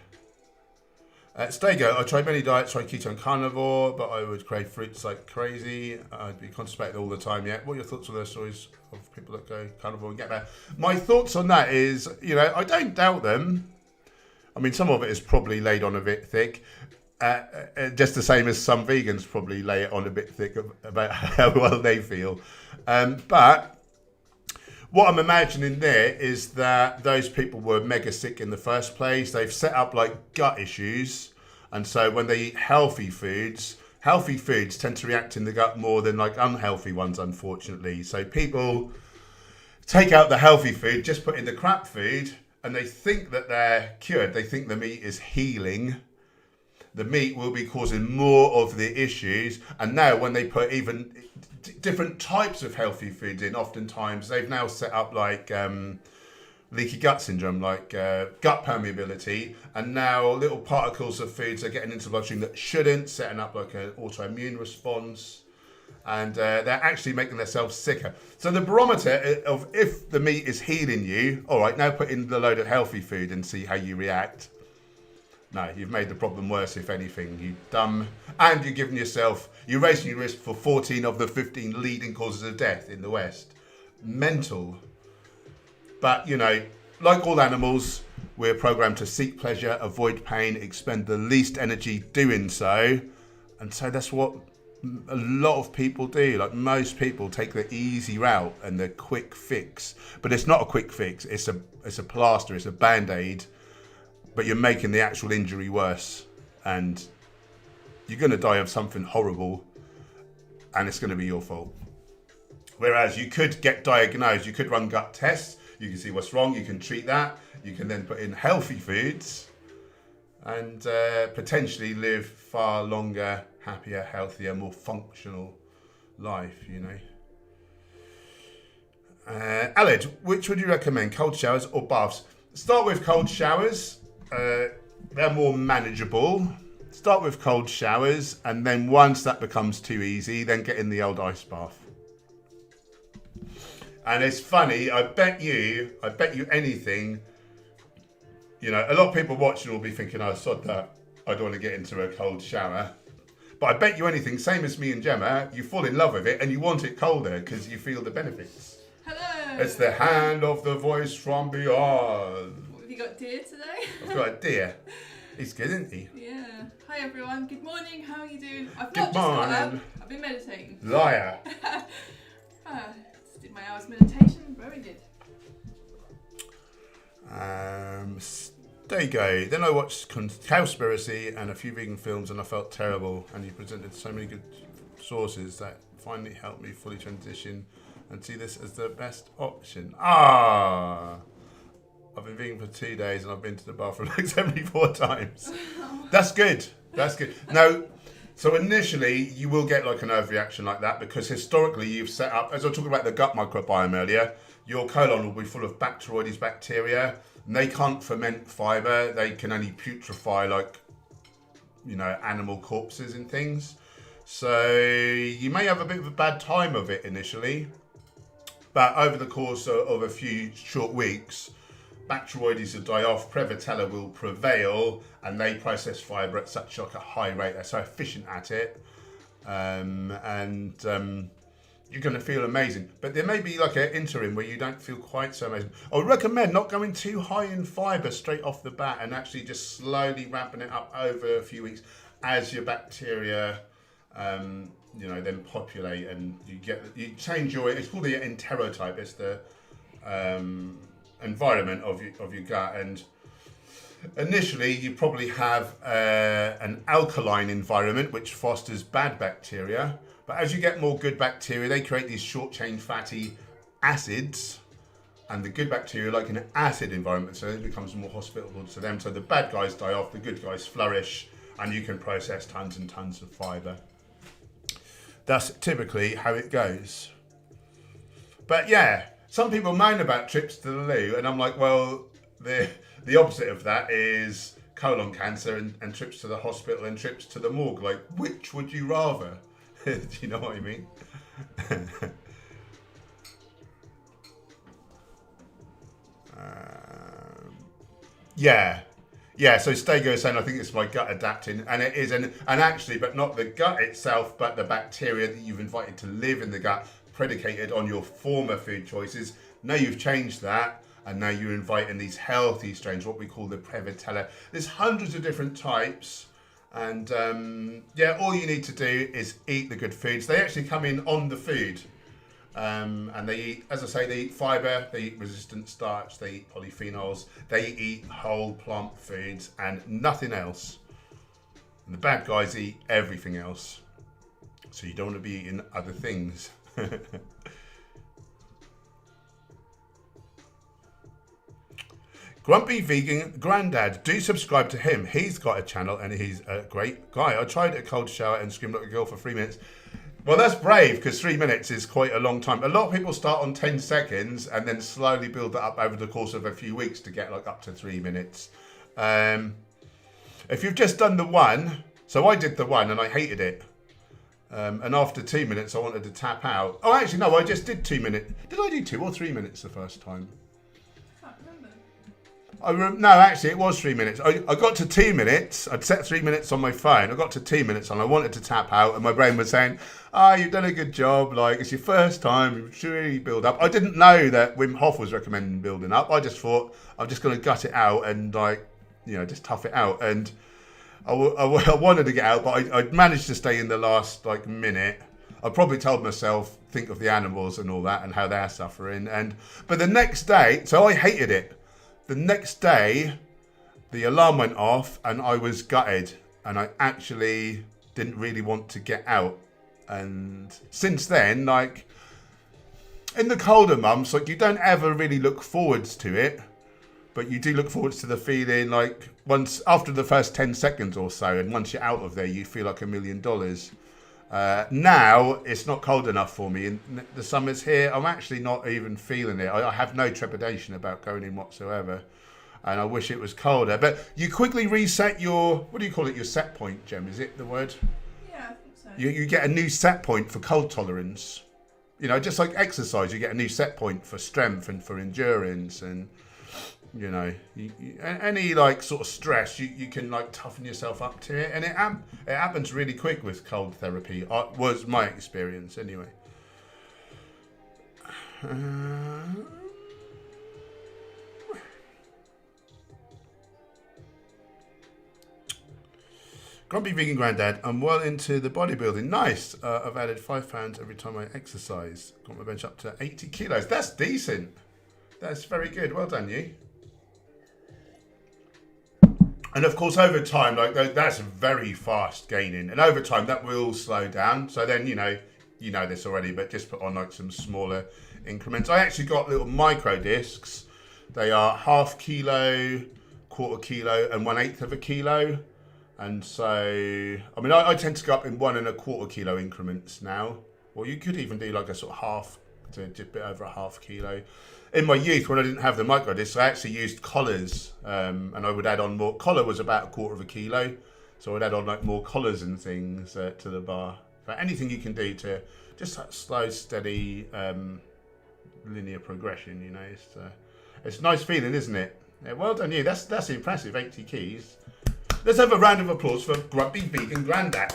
[SPEAKER 2] Stego, I tried many diets, tried keto and carnivore, but I would crave fruits like crazy. I'd be constipated all the time. Yeah. What are your thoughts on those stories of people that go carnivore and get there? My thoughts on that is, you know, I don't doubt them. I mean, some of it is probably laid on a bit thick. Just the same as some vegans probably lay it on a bit thick about how well they feel. But what I'm imagining there is that those people were mega sick in the first place. They've set up like gut issues. And so when they eat healthy foods tend to react in the gut more than like unhealthy ones, unfortunately. So people take out the healthy food, just put in the crap food, and they think that they're cured. They think the meat is healing. The meat will be causing more of the issues. And now when they put even different types of healthy foods in, oftentimes they've now set up like leaky gut syndrome, like gut permeability, and now little particles of foods are getting into the bloodstream that shouldn't, setting up like an autoimmune response, and they're actually making themselves sicker. So the barometer of if the meat is healing you, all right, now put in the load of healthy food and see how you react. No, you've made the problem worse, if anything, you dumb. And you're raising your risk for 14 of the 15 leading causes of death in the West. Mental. But, you know, like all animals, we're programmed to seek pleasure, avoid pain, expend the least energy doing so. And so that's what a lot of people do. Like most people take the easy route and the quick fix. But it's not a quick fix. It's a plaster, it's a band-aid. But you're making the actual injury worse, and you're going to die of something horrible, and it's going to be your fault. Whereas you could get diagnosed, you could run gut tests, you can see what's wrong, you can treat that, you can then put in healthy foods, and potentially live far longer, happier, healthier, more functional life, you know. Aled, which would you recommend, cold showers or baths? Start with cold showers. They're more manageable. Start with cold showers, and then once that becomes too easy, then get in the old ice bath. And it's funny, I bet you anything, you know, a lot of people watching will be thinking, oh, sod that, I don't want to get into a cold shower. But I bet you anything, same as me and Gemma, you fall in love with it and you want it colder because you feel the benefits.
[SPEAKER 1] Hello.
[SPEAKER 2] It's the hand of the voice from beyond.
[SPEAKER 1] What, have you got deer today?
[SPEAKER 2] I've got a deer. He's good, isn't he?
[SPEAKER 1] Yeah. Hi everyone. Good morning. How are you doing? I've
[SPEAKER 2] Good
[SPEAKER 1] not just got up.
[SPEAKER 2] morning.
[SPEAKER 1] I've been meditating.
[SPEAKER 2] Liar.
[SPEAKER 1] Just did my hour's meditation. Very good.
[SPEAKER 2] There you go. Then I watched Cowspiracy and a few vegan films, and I felt terrible. And you presented so many good sources that finally helped me fully transition and see this as the best option. I've been vegan for 2 days and I've been to the bathroom like 74 times. That's good. That's good. Now, so initially you will get like a nerve reaction like that because historically you've set up, as I was talking about the gut microbiome earlier, your colon will be full of Bacteroides bacteria, and they can't ferment fiber. They can only putrefy like, you know, animal corpses and things. So you may have a bit of a bad time of it initially, but over the course of a few short weeks, Bacteroides will die off, Prevotella will prevail, and they process fibre at such like a high rate. They're so efficient at it, you're going to feel amazing. But there may be like an interim where you don't feel quite so amazing. I would recommend not going too high in fibre straight off the bat, and actually just slowly ramping it up over a few weeks as your bacteria, you know, then populate, and you change your. It's called the enterotype. It's the environment of your gut, and initially you probably have an alkaline environment which fosters bad bacteria, but as you get more good bacteria, they create these short chain fatty acids, and the good bacteria like an acid environment, so it becomes more hospitable to them. So the bad guys die off, the good guys flourish, and you can process tons and tons of fiber. That's typically how it goes. But yeah, some people moan about trips to the loo, and I'm like, well, the opposite of that is colon cancer and trips to the hospital and trips to the morgue. Like, which would you rather? Do you know what I mean? Yeah. So Stego is saying, I think it's my gut adapting, and it is, and actually, but not the gut itself, but the bacteria that you've invited to live in the gut, predicated on your former food choices. Now you've changed that, and now you're inviting these healthy strains, what we call the Prevotella. There's hundreds of different types, and all you need to do is eat the good foods. They actually come in on the food, and they eat, as I say, they eat fibre, they eat resistant starch, they eat polyphenols, they eat whole plant foods and nothing else. And the bad guys eat everything else, so you don't want to be eating other things. Grumpy Vegan Grandad, do subscribe to him. He's got a channel and he's a great guy. I tried a cold shower and screamed like a girl for 3 minutes. Well, that's brave, because 3 minutes is quite a long time. A lot of people start on 10 seconds and then slowly build that up over the course of a few weeks to get like up to 3 minutes. If you've just done the one, so I did the one and I hated it. And after 2 minutes, I wanted to tap out. Oh, actually, no, I just did 2 minutes. Did I do 2 or 3 minutes the first time?
[SPEAKER 1] Can't remember.
[SPEAKER 2] No, actually, it was 3 minutes. I got to 2 minutes. I'd set 3 minutes on my phone. I got to 2 minutes and I wanted to tap out. And my brain was saying, you've done a good job. Like, it's your first time. You should really build up. I didn't know that Wim Hof was recommending building up. I just thought, I'm just going to gut it out and, like, you know, just tough it out. And I wanted to get out, but I managed to stay in the last, like, minute. I probably told myself, think of the animals and all that and how they're suffering. But the next day, so I hated it. The next day, the alarm went off and I was gutted and I actually didn't really want to get out. And since then, like, in the colder months, like, you don't ever really look forwards to it. but you do look forward to the feeling like once after the first 10 seconds or so, and once you're out of there, you feel like $1 million. Now it's not cold enough for me, and the summer's here. I'm actually not even feeling it. I have no trepidation about going in whatsoever, and I wish it was colder. But you quickly reset your, what do you call it, your set point, Gem? Is it the word?
[SPEAKER 1] Yeah, I think so.
[SPEAKER 2] You get a new set point for cold tolerance. You know, just like exercise, you get a new set point for strength and for endurance, and you know, any like sort of stress, you can like toughen yourself up to it, and it happens really quick with cold therapy. Was my experience anyway. Grumpy vegan granddad. I'm well into the bodybuilding. Nice. I've added 5 pounds every time I exercise. Got my bench up to 80 kilos. That's decent. That's very good. Well done, you. And of course, over time, like that's very fast gaining, and over time that will slow down. So then, you know this already, but just put on like some smaller increments. I actually got little micro discs. They are 1/2 kilo, 1/4 kilo, and 1/8 of a kilo. And so, I mean, I tend to go up in 1 1/4 kilo increments now. Or you could even do like a sort of half to just a bit over 1/2 kilo. In my youth, when I didn't have the micro discs, I actually used collars, and I would add on more. Collar was about 1/4 kilo, so I'd add on like more collars and things to the bar. But anything you can do to just that slow, steady, linear progression, you know, it's a nice feeling, isn't it? Yeah, well done, you. That's impressive. 80 keys. Let's have a round of applause for Grumpy Vegan Grandad.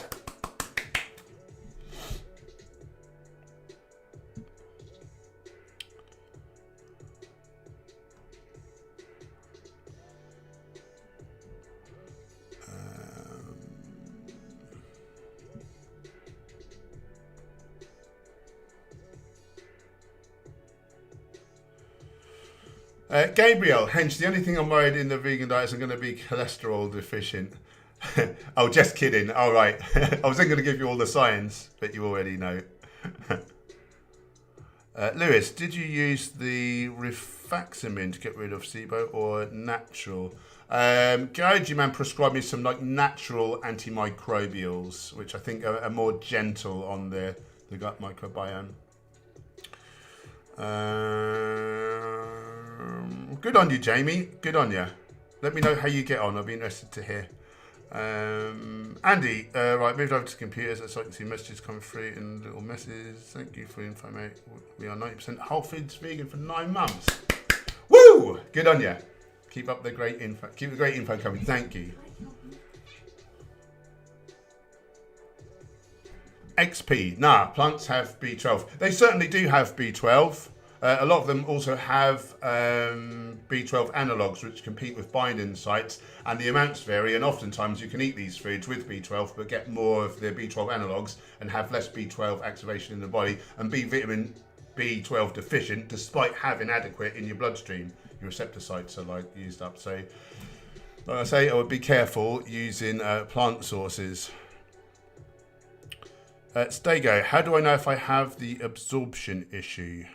[SPEAKER 2] Gabriel, Hench, the only thing I'm worried in the vegan diet is I'm going to be cholesterol deficient. Oh, just kidding. All right. I was then going to give you all the science, but you already know. Lewis, did you use the rifaximin to get rid of SIBO or natural? Gaiji man prescribed me some like natural antimicrobials, which I think are more gentle on the gut microbiome. Good on you, Jamie. Good on you. Let me know how you get on. I'll be interested to hear. Andy, right, moved over to computers so I can see messages coming through in little messages. Thank you for the info, mate. We are 90% whole foods vegan for 9 months. Woo! Good on you. Keep up the great info. Keep the great info coming. Thank you. XP. Nah, plants have B12. They certainly do have B12. A lot of them also have B12 analogues which compete with binding sites, and the amounts vary, and oftentimes you can eat these foods with B12 but get more of the B12 analogues and have less B12 activation in the body and be vitamin B12 deficient despite having adequate in your bloodstream. Your receptor sites are like used up. So like I say, I would be careful using plant sources. Stego, how do I know if I have the absorption issue?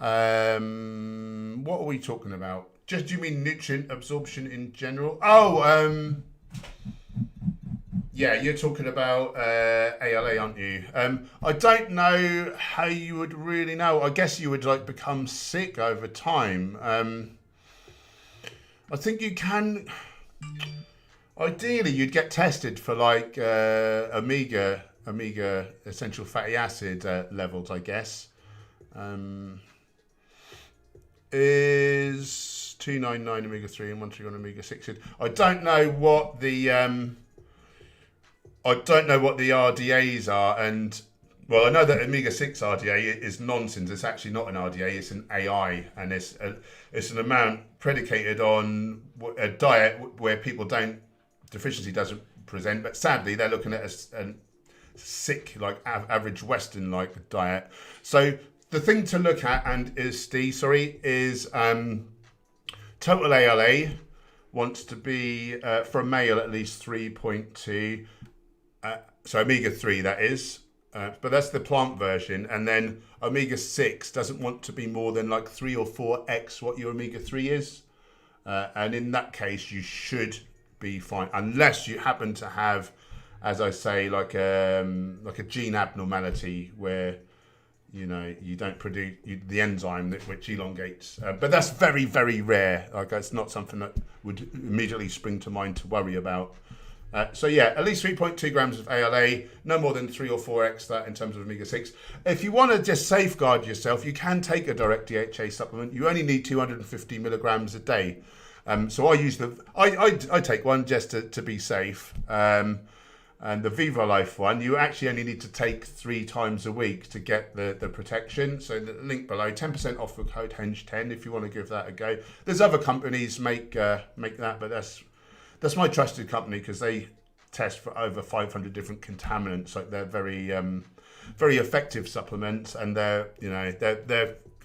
[SPEAKER 2] What are we talking about? Just, do you mean nutrient absorption in general? Oh, yeah, you're talking about ALA, aren't you? I don't know how you would really know. I guess you would like become sick over time. I think you can. Ideally, you'd get tested for like omega essential fatty acid levels, I guess. Is 299 omega-3 and 131 omega-6. I don't know what the RDAs are, and well, I know that omega-6 RDA is nonsense. It's actually not an RDA; it's an AI, and it's an amount predicated on a diet where deficiency doesn't present. But sadly, they're looking at a sick, like average Western like diet. So the thing to look at is total ALA wants to be for a male at least 3.2. So omega-3 that is, but that's the plant version, and then omega-6 doesn't want to be more than like 3 or 4x what your omega-3 is. And in that case, you should be fine, unless you happen to have, as I say, like a gene abnormality where you don't produce the enzyme which elongates. But that's very, very rare. Like, that's not something that would immediately spring to mind to worry about. So yeah, at least 3.2 grams of ALA, no more than 3 or 4x that in terms of omega-6. If you want to just safeguard yourself, you can take a direct DHA supplement. You only need 250 milligrams a day. So I use I take one just to be safe. And the Viva Life one, you actually only need to take 3 times a week to get the protection. So the link below, 10% off with code HENCH10 if you want to give that a go. There's other companies make that, but that's my trusted company because they test for over 500 different contaminants. Like, they're very very effective supplements, and they're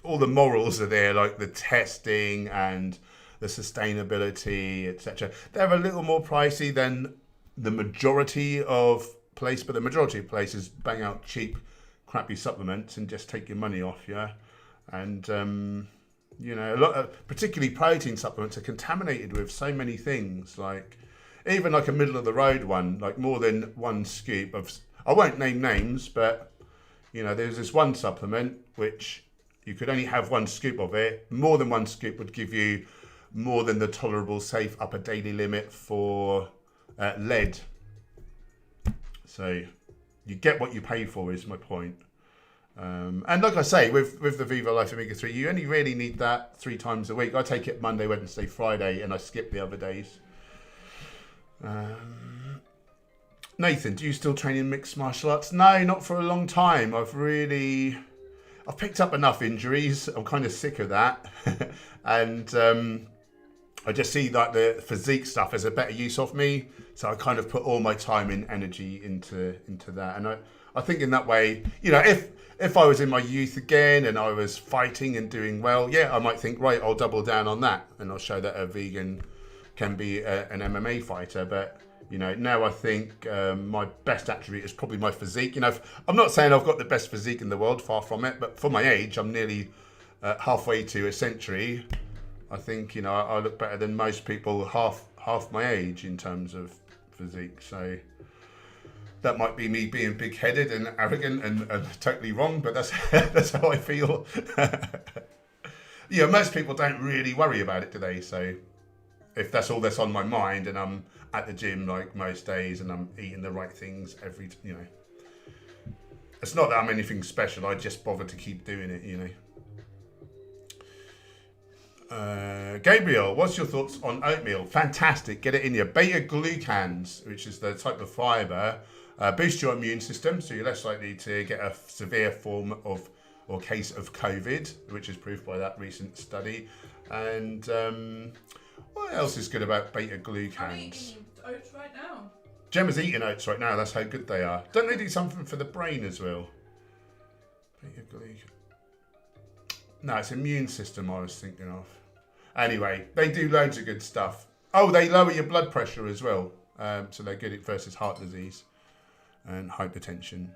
[SPEAKER 2] all the morals are there, like the testing and the sustainability, etc. They're a little more pricey than the majority of places, but the majority of places bang out cheap, crappy supplements and just take your money off, yeah. And a lot of, particularly protein supplements, are contaminated with so many things. Like, even like a middle of the road one, like more than one scoop of. I won't name names, but there's this one supplement which you could only have one scoop of it. More than one scoop would give you more than the tolerable safe upper daily limit for lead. So you get what you pay for, is my point. And like I say, with the Viva Life Omega-3, you only really need that 3 times a week. I take it Monday, Wednesday, Friday, and I skip the other days. Nathan, do you still train in mixed martial arts? No, not for a long time. I've picked up enough injuries. I'm kind of sick of that. And I just see like the physique stuff as a better use of me. So I kind of put all my time and energy into that. And I think in that way, if I was in my youth again and I was fighting and doing well, yeah, I might think, right, I'll double down on that and I'll show that a vegan can be an MMA fighter. But now I think my best attribute is probably my physique. I'm not saying I've got the best physique in the world, far from it, but for my age, I'm nearly halfway to a century. I think I look better than most people half my age in terms of physique. So that might be me being big-headed and arrogant and totally wrong, but that's how I feel. Most people don't really worry about it today. So if that's all that's on my mind, and I'm at the gym like most days and I'm eating the right things it's not that I'm anything special. I just bother to keep doing it. Gabriel, what's your thoughts on oatmeal? Fantastic. Get it in your beta-glucans, which is the type of fibre, boost your immune system, so you're less likely to get a severe form of or case of COVID, which is proved by that recent study. And what else is good about beta-glucans?
[SPEAKER 1] I'm eating oats right now.
[SPEAKER 2] Gemma's eating oats right now. That's how good they are. Don't they do something for the brain as well? Beta-glucan. No, it's immune system I was thinking of. Anyway, they do loads of good stuff. Oh, they lower your blood pressure as well. So they're good versus heart disease and hypertension.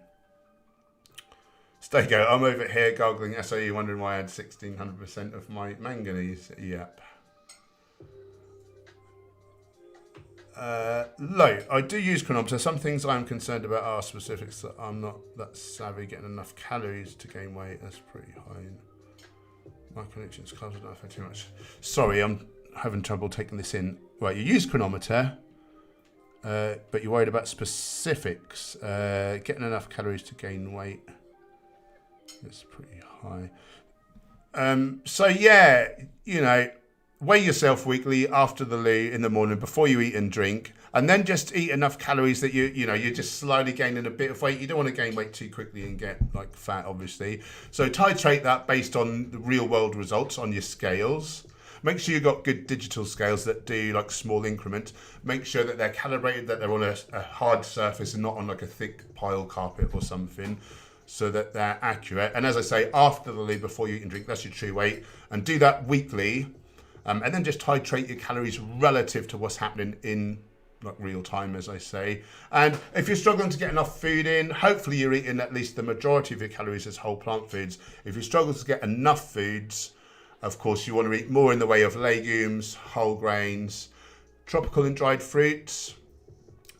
[SPEAKER 2] Stego, I'm over here goggling SOE, wondering why I had 1600% of my manganese. Yep. Low, I do use chronometer. Some things I'm concerned about are specifics that I'm not that savvy getting enough calories to gain weight. That's pretty high. My connection's close enough for too much. Sorry, I'm having trouble taking this in. Right, you use chronometer, but you're worried about specifics. Getting enough calories to gain weight. It's pretty high. So yeah, weigh yourself weekly after the loo in the morning before you eat and drink, and then just eat enough calories that you're just slowly gaining a bit of weight. You don't want to gain weight too quickly and get like fat, obviously. So titrate that based on the real world results on your scales. Make sure you've got good digital scales that do like small increments. Make sure that they're calibrated, that they're on a hard surface and not on like a thick pile carpet or something, so that they're accurate. And as I say, after the loo, before you eat and drink, that's your true weight. And do that weekly. And then just titrate your calories relative to what's happening in like real time, as I say. And if you're struggling to get enough food in, hopefully you're eating at least the majority of your calories as whole plant foods. If you struggle to get enough foods, Of course, you want to eat more in the way of legumes, whole grains, tropical and dried fruits,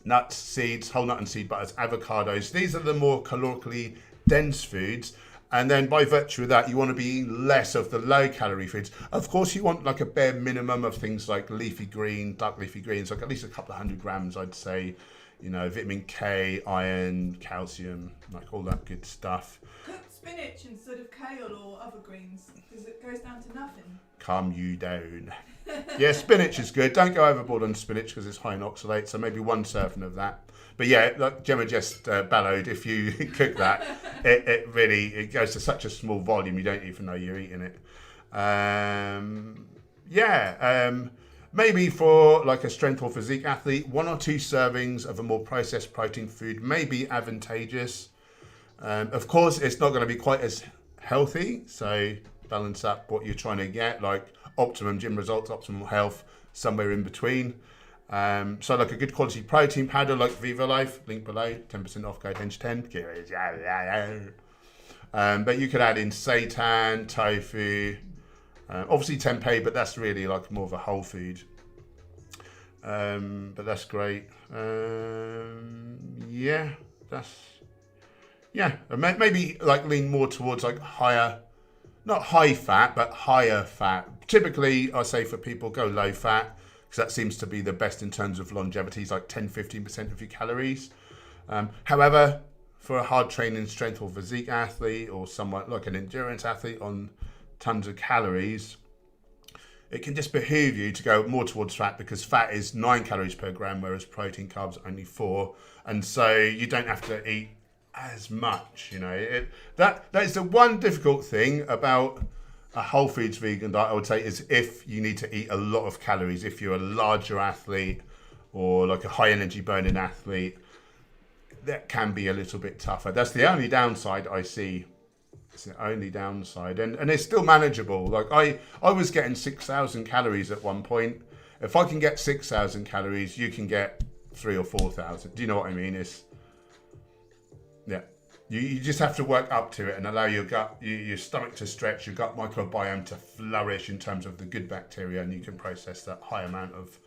[SPEAKER 2] nuts, seeds, whole nut and seed butters, avocados. These are the more calorically dense foods. And then by virtue of that, you want to be eating less of the low calorie foods. Of course, you want like a bare minimum of things like leafy green, dark leafy greens, like at least a couple of 100 grams, I'd say. You know, vitamin K, iron, calcium, like all that good stuff.
[SPEAKER 1] Cook spinach instead of kale or other greens, because it goes down to nothing.
[SPEAKER 2] Calm you down. Yeah, spinach is good. Don't go overboard on spinach because it's high in oxalate, so maybe 1 serving of that. But yeah, like Gemma just bellowed, if you cook that, it really goes to such a small volume you don't even know you're eating it. Maybe for like a strength or physique athlete, 1 or 2 servings of a more processed protein food may be advantageous. Of course, it's not going to be quite as healthy, so balance up what you're trying to get, like optimum gym results, optimal health, somewhere in between. So like a good quality protein powder like Viva Life, link below, 10% off, code hench10. But you could add in seitan, tofu, obviously tempeh, but that's really like more of a whole food. But that's great. Maybe like lean more towards like higher, not high fat, but higher fat. Typically, I say for people, go low fat, because that seems to be the best in terms of longevity. It's like 10-15% of your calories. However, for a hard training strength or physique athlete or someone like an endurance athlete on tons of calories, it can just behoove you to go more towards fat, because fat is 9 calories per gram, whereas protein carbs only 4. And so you don't have to eat as much, you know. That is the one difficult thing about a whole foods vegan diet, I would say, is if you need to eat a lot of calories. If you're a larger athlete or like a high energy burning athlete, that can be a little bit tougher. That's the only downside I see. It's the only downside, and it's still manageable. Like I was getting 6,000 calories at one point. If I can get 6,000 calories, you can get 3,000 or 4,000. Do you know what I mean? You just have to work up to it and allow your gut, your stomach to stretch, your gut microbiome to flourish in terms of the good bacteria, and you can process that high amount of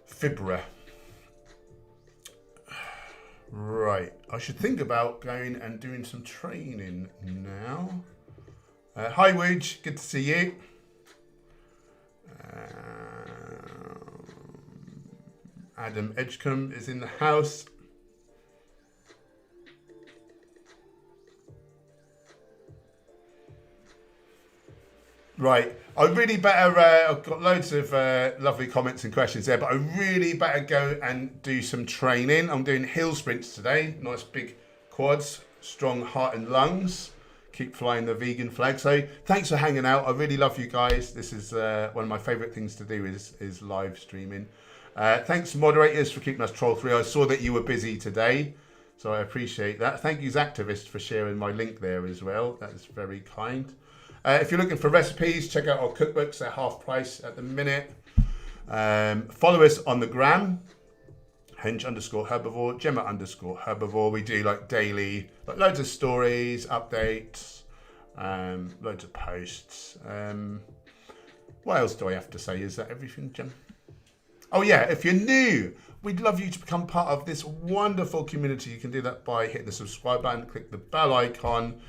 [SPEAKER 2] fibra. Right, I should think about going and doing some training now. Hi Wooj, good to see you. Adam Edgecombe is in the house. Right, I really better, I've got loads of lovely comments and questions there, but I really better go and do some training. I'm doing hill sprints today, nice big quads, strong heart and lungs, keep flying the vegan flag. So thanks for hanging out, I really love you guys. This is one of my favourite things to do is live streaming. Thanks moderators for keeping us troll-free. I saw that you were busy today, so I appreciate that. Thank you Zactivist for sharing my link there as well, that is very kind. If you're looking for recipes, check out our cookbooks. They're half price at the minute. Follow us on the gram, hench_herbivore, Gemma_herbivore. We do like daily, like loads of stories, updates, loads of posts. What else do I have to say? Is that everything, Gem? Oh yeah, if you're new, we'd love you to become part of this wonderful community. You can do that by hitting the subscribe button, click the bell icon.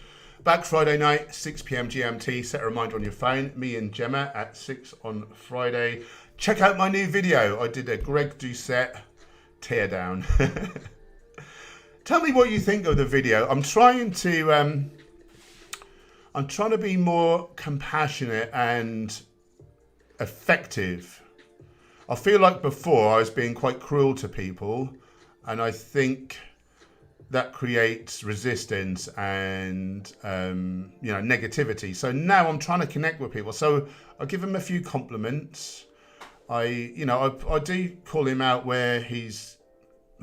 [SPEAKER 2] Back Friday night, 6 p.m. GMT. Set a reminder on your phone. Me and Gemma at 6 on Friday. Check out my new video. I did a Greg Doucette teardown. Tell me what you think of the video. I'm trying to be more compassionate and effective. I feel like before I was being quite cruel to people, and I think that creates resistance and negativity. So now I'm trying to connect with people. So I give him a few compliments. I do call him out where he's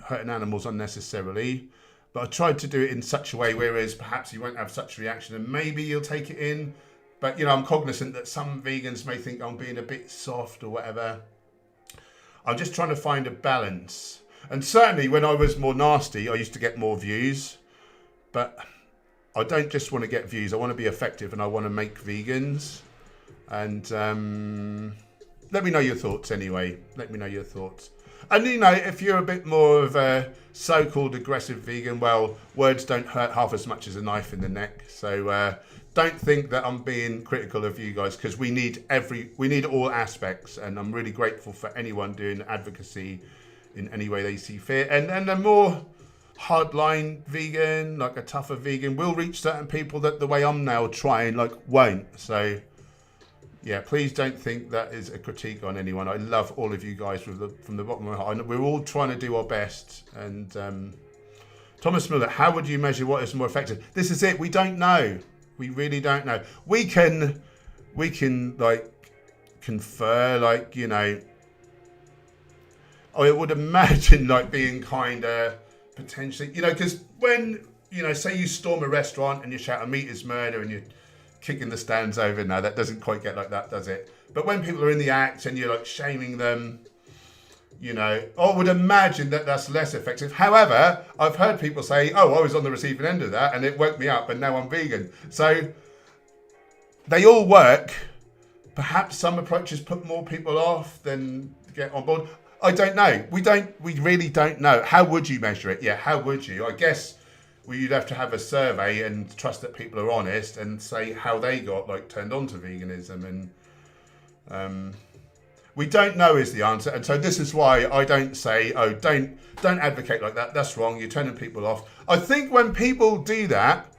[SPEAKER 2] hurting animals unnecessarily, but I tried to do it in such a way whereas perhaps he won't have such a reaction and maybe he'll take it in. But I'm cognizant that some vegans may think I'm being a bit soft or whatever. I'm just trying to find a balance. And certainly when I was more nasty, I used to get more views, but I don't just want to get views. I want to be effective and I want to make vegans. And let me know your thoughts anyway. Let me know your thoughts. And you know, if you're a bit more of a so-called aggressive vegan, well, words don't hurt half as much as a knife in the neck. So don't think that I'm being critical of you guys, because we need all aspects, and I'm really grateful for anyone doing advocacy in any way they see fit. And a more hardline vegan, like a tougher vegan, will reach certain people that the way I'm now trying, like, won't. So yeah, please don't think that is a critique on anyone. I love all of you guys from the bottom of my heart. We're all trying to do our best. And Thomas Miller, how would you measure what is more effective? This is it. We don't know. We really don't know. We can like confer, like, you know, I would imagine like being kind of potentially, you know, because when, you know, say you storm a restaurant and you shout meat is murder and you're kicking the stands over, no, that doesn't quite get like that, does it? But when people are in the act and you're like shaming them, you know, I would imagine that that's less effective. However, I've heard people say, oh, I was on the receiving end of that and it woke me up and now I'm vegan. So they all work. Perhaps some approaches put more people off than get on board. I don't know. We really don't know. How would you measure it? Yeah, how would you? I guess you'd have to have a survey and trust that people are honest and say how they got like turned on to veganism. And we don't know is the answer. And so this is why I don't say, oh, don't advocate like that. That's wrong. You're turning people off. I think when people do that,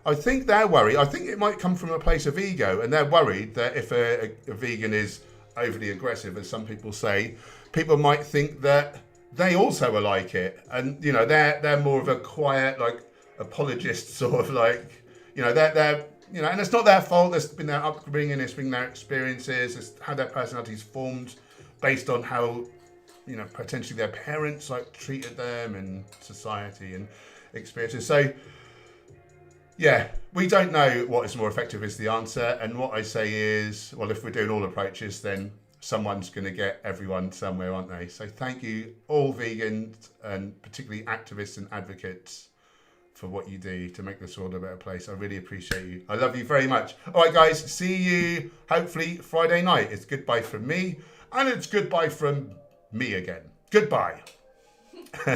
[SPEAKER 2] I think they're worried. I think it might come from a place of ego, and they're worried that if a vegan is overly aggressive, as some people say, people might think that they also are like it. And, you know, they're more of a quiet, like, apologist sort of, like, you know, they're you know, and it's not their fault. It's been their upbringing, it's been their experiences, it's how their personalities formed based on how, you know, potentially their parents like treated them and society and experiences. So yeah, we don't know what is more effective is the answer. And what I say is, well, if we're doing all approaches, then someone's going to get everyone somewhere, aren't they? So thank you all vegans, and particularly activists and advocates, for what you do to make this world a better place. I really appreciate you. I love you very much. All right, guys, see you hopefully Friday night. It's goodbye from me, and it's goodbye from me again. Goodbye.